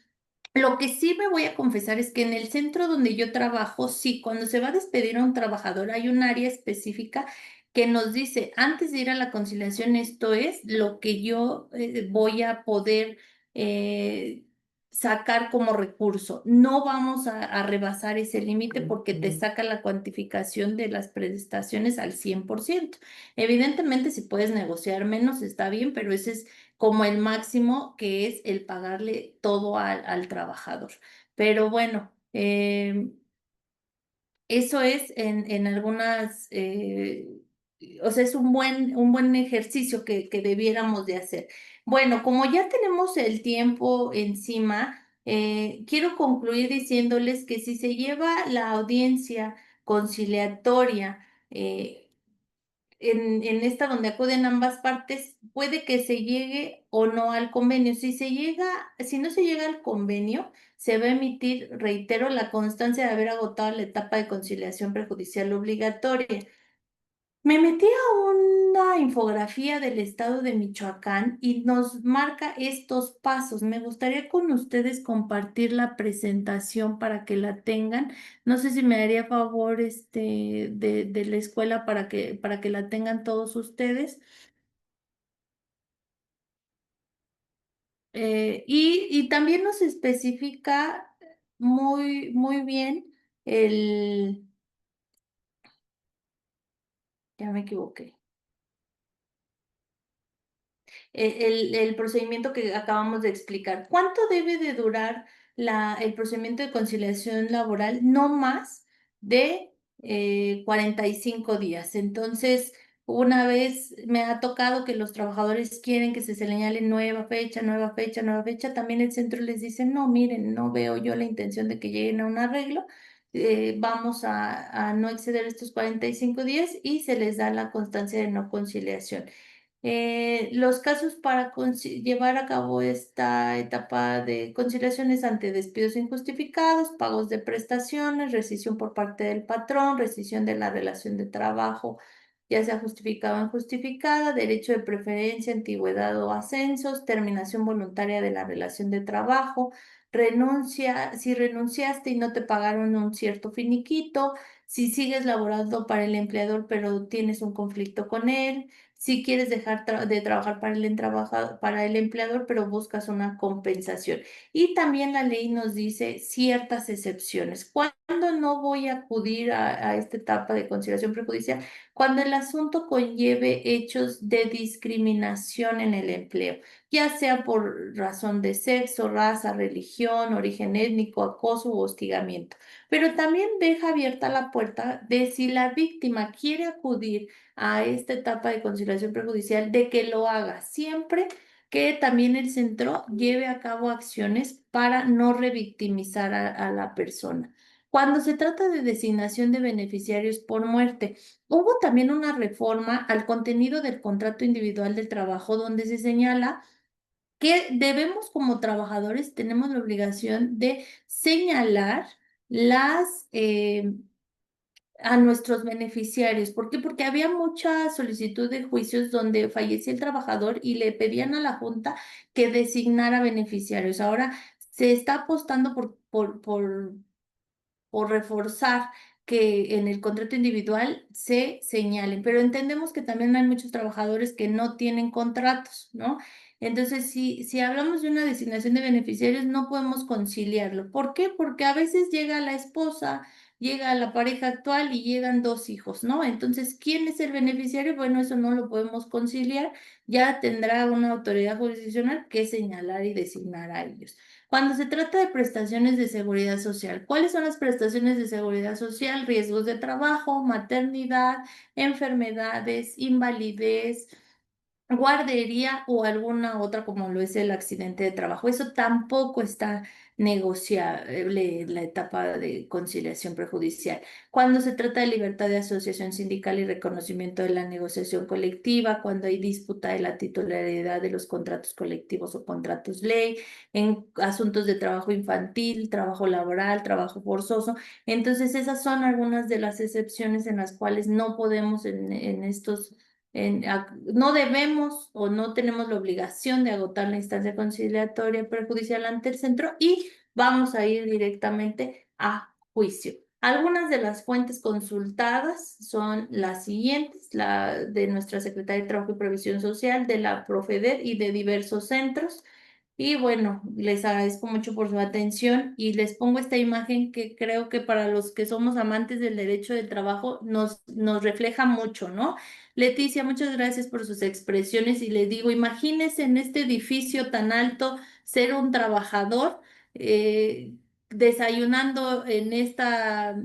Lo que sí me voy a confesar es que en el centro donde yo trabajo, sí, cuando se va a despedir a un trabajador hay un área específica que nos dice, antes de ir a la conciliación, esto es lo que yo voy a poder eh, sacar como recurso. No vamos a rebasar ese límite porque te saca la cuantificación de las prestaciones al 100%. Evidentemente, si puedes negociar menos, está bien, pero ese es como el máximo que es el pagarle todo al trabajador. Pero bueno, eso es en algunas, o sea, es un buen ejercicio que debiéramos de hacer. Bueno, como ya tenemos el tiempo encima, quiero concluir diciéndoles que si se lleva la audiencia conciliatoria, en esta donde acuden ambas partes, puede que se llegue o no al convenio. Si no se llega al convenio, se va a emitir, reitero, la constancia de haber agotado la etapa de conciliación prejudicial obligatoria. Me metí a una infografía del estado de Michoacán y nos marca estos pasos. Me gustaría con ustedes compartir la presentación para que la tengan. No sé si me haría favor de la escuela para que la tengan todos ustedes. Y también nos especifica muy bien el, ya me equivoqué. El procedimiento que acabamos de explicar. ¿Cuánto debe de durar el procedimiento de conciliación laboral? No más de 45 días. Entonces, una vez me ha tocado que los trabajadores quieren que se señale nueva fecha, nueva fecha, nueva fecha. También el centro les dice, no, miren, no veo yo la intención de que lleguen a un arreglo. Vamos a no exceder estos 45 días y se les da la constancia de no conciliación. Los casos para llevar a cabo esta etapa de conciliaciones ante despidos injustificados, pagos de prestaciones, rescisión por parte del patrón, rescisión de la relación de trabajo, ya sea justificada o injustificada, derecho de preferencia, antigüedad o ascensos, terminación voluntaria de la relación de trabajo, renuncia, si renunciaste y no te pagaron un cierto finiquito, si sigues laborando para el empleador pero tienes un conflicto con él, si quieres dejar de trabajar para el empleador, pero buscas una compensación. Y también la ley nos dice ciertas excepciones. ¿Cuándo no voy a acudir a esta etapa de conciliación prejudicial? Cuando el asunto conlleve hechos de discriminación en el empleo, ya sea por razón de sexo, raza, religión, origen étnico, acoso u hostigamiento. Pero también deja abierta la puerta de si la víctima quiere acudir a esta etapa de conciliación prejudicial, de que lo haga siempre que también el centro lleve a cabo acciones para no revictimizar a la persona. Cuando se trata de designación de beneficiarios por muerte, hubo también una reforma al contenido del contrato individual del trabajo donde se señala que debemos como trabajadores, tenemos la obligación de señalar a nuestros beneficiarios. ¿Por qué? Porque había mucha solicitud de juicios donde fallecía el trabajador y le pedían a la Junta que designara beneficiarios. Ahora se está apostando por reforzar que en el contrato individual se señalen, pero entendemos que también hay muchos trabajadores que no tienen contratos, ¿no? Entonces, si hablamos de una designación de beneficiarios, no podemos conciliarlo. ¿Por qué? Porque a veces llega la esposa, llega la pareja actual y llegan dos hijos, ¿no? Entonces, ¿quién es el beneficiario? Bueno, eso no lo podemos conciliar, ya tendrá una autoridad jurisdiccional que señalar y designar a ellos. Cuando se trata de prestaciones de seguridad social, ¿cuáles son las prestaciones de seguridad social? Riesgos de trabajo, maternidad, enfermedades, invalidez, guardería o alguna otra como lo es el accidente de trabajo. Eso tampoco está negociable en la etapa de conciliación prejudicial. Cuando se trata de libertad de asociación sindical y reconocimiento de la negociación colectiva, cuando hay disputa de la titularidad de los contratos colectivos o contratos ley, en asuntos de trabajo infantil, trabajo laboral, trabajo forzoso. Entonces, esas son algunas de las excepciones en las cuales no podemos en estos no debemos o no tenemos la obligación de agotar la instancia conciliatoria perjudicial ante el centro y vamos a ir directamente a juicio. Algunas de las fuentes consultadas son las siguientes, la de nuestra Secretaría de Trabajo y Previsión Social, de la Profeder y de diversos centros. Y bueno, les agradezco mucho por su atención y les pongo esta imagen que creo que para los que somos amantes del derecho del trabajo nos refleja mucho, ¿no? Leticia, muchas gracias por sus expresiones y les digo, imagínense en este edificio tan alto ser un trabajador desayunando en estas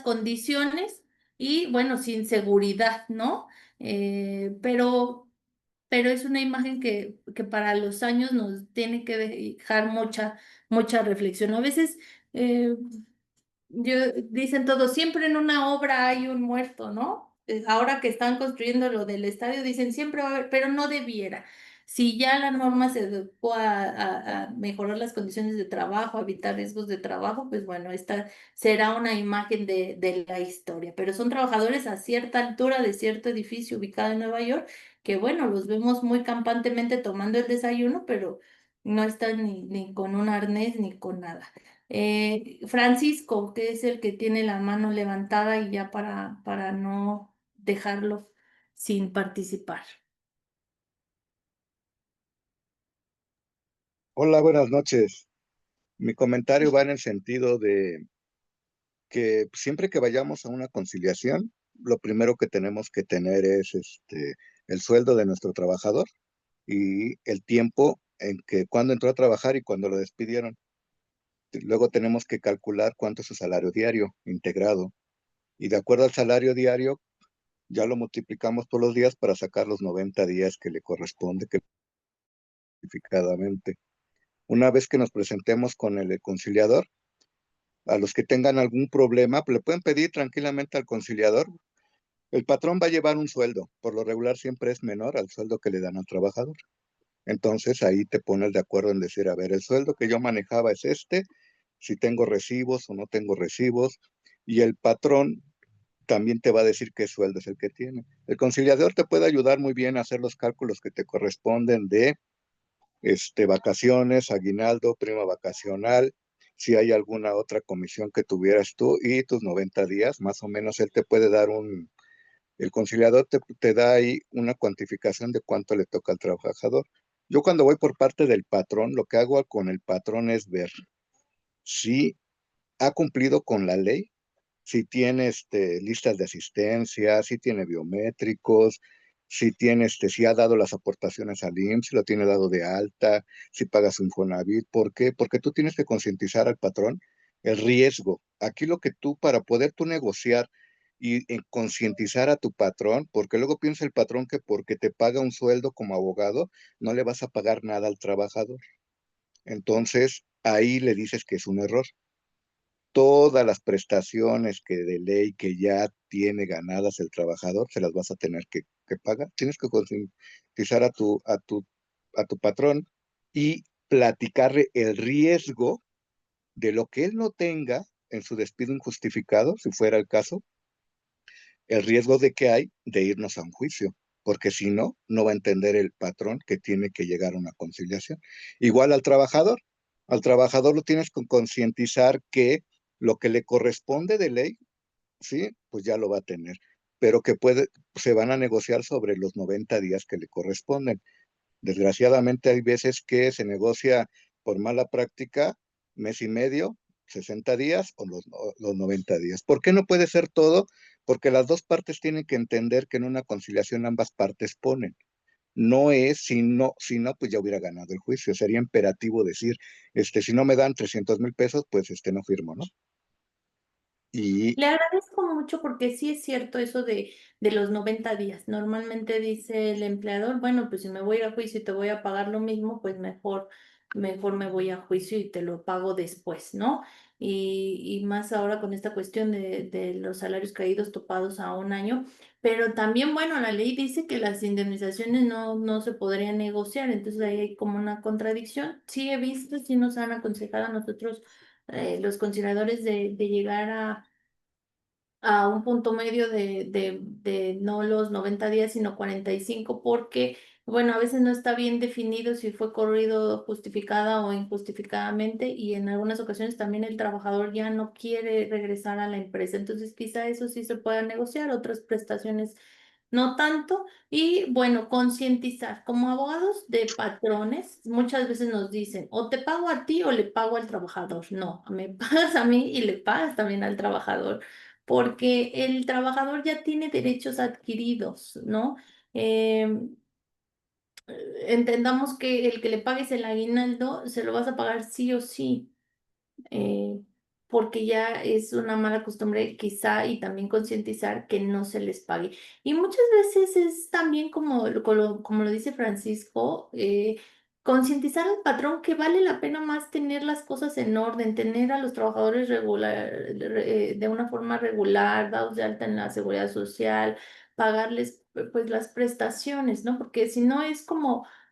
condiciones y bueno, sin seguridad, ¿no? Pero es una imagen que para los años nos tiene que dejar mucha reflexión. A veces dicen todos, siempre en una obra hay un muerto, ¿no? Ahora que están construyendo lo del estadio, dicen siempre va a haber, pero no debiera. Si ya la norma se adecuó a mejorar las condiciones de trabajo, a evitar riesgos de trabajo, pues bueno, esta será una imagen de la historia. Pero son trabajadores a cierta altura de cierto edificio ubicado en Nueva York, que bueno, los vemos muy campantemente tomando el desayuno, pero no están ni con un arnés ni con nada. Francisco, que es el que tiene la mano levantada y ya para no dejarlo sin participar. Hola, buenas noches. Mi comentario va en el sentido de que siempre que vayamos a una conciliación, lo primero que tenemos que tener es el sueldo de nuestro trabajador y el tiempo en que cuando entró a trabajar y cuando lo despidieron. Luego tenemos que calcular cuánto es su salario diario integrado y de acuerdo al salario diario ya lo multiplicamos por los días para sacar los 90 días que le corresponde que justificadamente. Una vez que nos presentemos con el conciliador, a los que tengan algún problema, le pueden pedir tranquilamente al conciliador. El patrón va a llevar un sueldo, por lo regular siempre es menor al sueldo que le dan al trabajador. Entonces ahí te pones de acuerdo en decir, a ver, el sueldo que yo manejaba es si tengo recibos o no tengo recibos, y el patrón también te va a decir qué sueldo es el que tiene. El conciliador te puede ayudar muy bien a hacer los cálculos que te corresponden de vacaciones, aguinaldo, prima vacacional, si hay alguna otra comisión que tuvieras tú y tus 90 días, más o menos él te puede dar el conciliador te da ahí una cuantificación de cuánto le toca al trabajador. Yo cuando voy por parte del patrón, lo que hago con el patrón es ver si ha cumplido con la ley, si tiene listas de asistencia, si tiene biométricos, si tiene si ha dado las aportaciones al IMSS, si lo tiene dado de alta, si paga su Infonavit. ¿Por qué? Porque tú tienes que concientizar al patrón el riesgo. Aquí lo que tú, para poder tú negociar y concientizar a tu patrón, porque luego piensa el patrón que porque te paga un sueldo como abogado, no le vas a pagar nada al trabajador. Entonces, ahí le dices que es un error. Todas las prestaciones que de ley que ya tiene ganadas el trabajador, se las vas a tener que pagar. Tienes que concientizar a tu patrón y platicarle el riesgo de lo que él no tenga en su despido injustificado, si fuera el caso, el riesgo de que hay de irnos a un juicio, porque si no, no va a entender el patrón que tiene que llegar a una conciliación. Igual al trabajador lo tienes que concientizar que lo que le corresponde de ley, sí, pues ya lo va a tener, pero que se van a negociar sobre los 90 días que le corresponden. Desgraciadamente hay veces que se negocia por mala práctica mes y medio, 60 días o los 90 días. ¿Por qué no puede ser todo? Porque las dos partes tienen que entender que en una conciliación ambas partes ponen. No es, si no, pues ya hubiera ganado el juicio. Sería imperativo decir, si no me dan 300,000 pesos, pues no firmo, ¿no? Y Le agradezco mucho porque sí es cierto eso de los 90 días. Normalmente dice el empleador, bueno, pues si me voy a ir a juicio y te voy a pagar lo mismo, pues mejor me voy a juicio y te lo pago después, ¿no? Y más ahora con esta cuestión de los salarios caídos topados a un año. Pero también, bueno, la ley dice que las indemnizaciones no se podrían negociar, entonces ahí hay como una contradicción. Sí he visto, sí nos han aconsejado a nosotros los conciliadores de llegar a un punto medio de no los 90 días, sino 45, porque, bueno, a veces no está bien definido si fue corrido justificada o injustificadamente, y en algunas ocasiones también el trabajador ya no quiere regresar a la empresa. Entonces, quizá eso sí se pueda negociar, otras prestaciones no tanto. Y bueno, concientizar. Como abogados de patrones, muchas veces nos dicen, o te pago a ti o le pago al trabajador. No, me pagas a mí y le pagas también al trabajador, porque el trabajador ya tiene derechos adquiridos, ¿no? Entendamos que el que le pagues el aguinaldo se lo vas a pagar sí o sí, eh, porque ya es una mala costumbre quizá, y también concientizar que no se les pague. Y muchas veces es también como lo dice Francisco, concientizar al patrón que vale la pena más tener las cosas en orden, tener a los trabajadores de una forma regular, dados de alta en la seguridad social, pagarles pues las prestaciones, ¿no? Porque si no es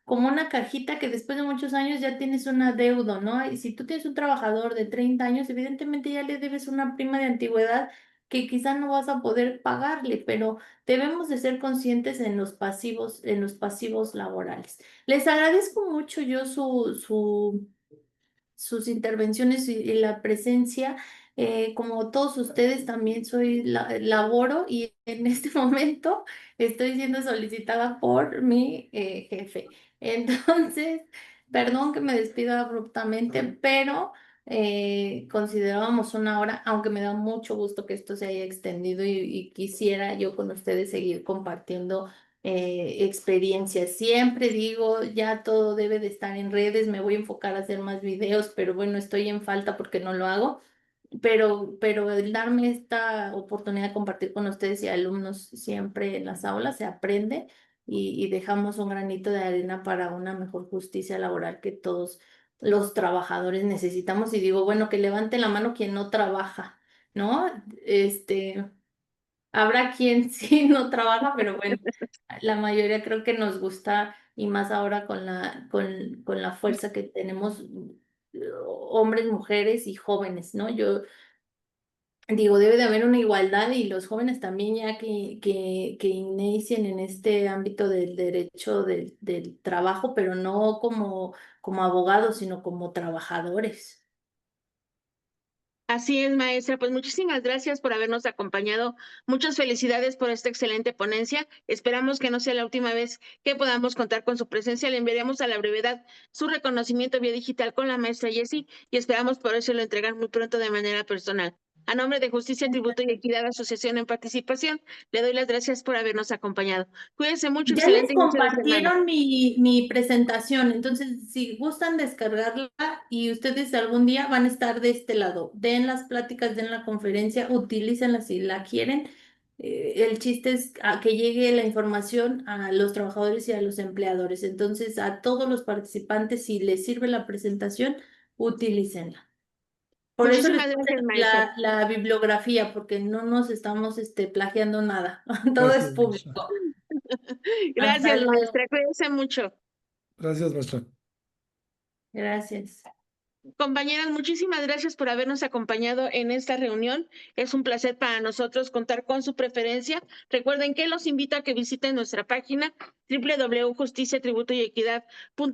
como una cajita que después de muchos años ya tienes un adeudo, ¿no? Y si tú tienes un trabajador de 30 años, evidentemente ya le debes una prima de antigüedad que quizá no vas a poder pagarle, pero debemos de ser conscientes en los pasivos laborales. Les agradezco mucho yo sus intervenciones y la presencia. Como todos ustedes, también soy laboro y en este momento estoy siendo solicitada por mi jefe. Entonces, perdón que me despido abruptamente, pero considerábamos una hora, aunque me da mucho gusto que esto se haya extendido y quisiera yo con ustedes seguir compartiendo experiencias. Siempre digo, ya todo debe de estar en redes, me voy a enfocar a hacer más videos, pero bueno, estoy en falta porque no lo hago. Pero el darme esta oportunidad de compartir con ustedes y alumnos siempre en las aulas se aprende y dejamos un granito de arena para una mejor justicia laboral que todos los trabajadores necesitamos. Y digo, bueno, que levante la mano quien no trabaja, ¿no? Habrá quien sí no trabaja, pero bueno, la mayoría creo que nos gusta y más ahora con la fuerza que tenemos hombres, mujeres y jóvenes, ¿no? Yo digo, debe de haber una igualdad y los jóvenes también ya que inicien en este ámbito del derecho del trabajo, pero no como abogados, sino como trabajadores. Así es, maestra. Pues muchísimas gracias por habernos acompañado. Muchas felicidades por esta excelente ponencia. Esperamos que no sea la última vez que podamos contar con su presencia. Le enviaremos a la brevedad su reconocimiento vía digital con la maestra Jessie y esperamos podérselo entregar muy pronto de manera personal. A nombre de Justicia, Tributo y Equidad Asociación en Participación, le doy las gracias por habernos acompañado. Cuídense mucho, Ya les excelente inicio de semana. compartieron mi presentación, entonces si gustan descargarla y ustedes algún día van a estar de este lado, den las pláticas, den la conferencia, utilícenla si la quieren. El chiste es a que llegue la información a los trabajadores y a los empleadores. Entonces, a todos los participantes, si les sirve la presentación, utilícenla. Por eso les Muchísimas puse gracias, maestra. la bibliografía, porque no nos estamos plagiando nada. Todo es público. Hasta Gracias, luego. maestra. Cuídense mucho. Gracias, maestra. Gracias. Compañeras, muchísimas gracias por habernos acompañado en esta reunión. Es un placer para nosotros contar con su preferencia. Recuerden que los invito a que visiten nuestra página www.justiciatributoyequidad.com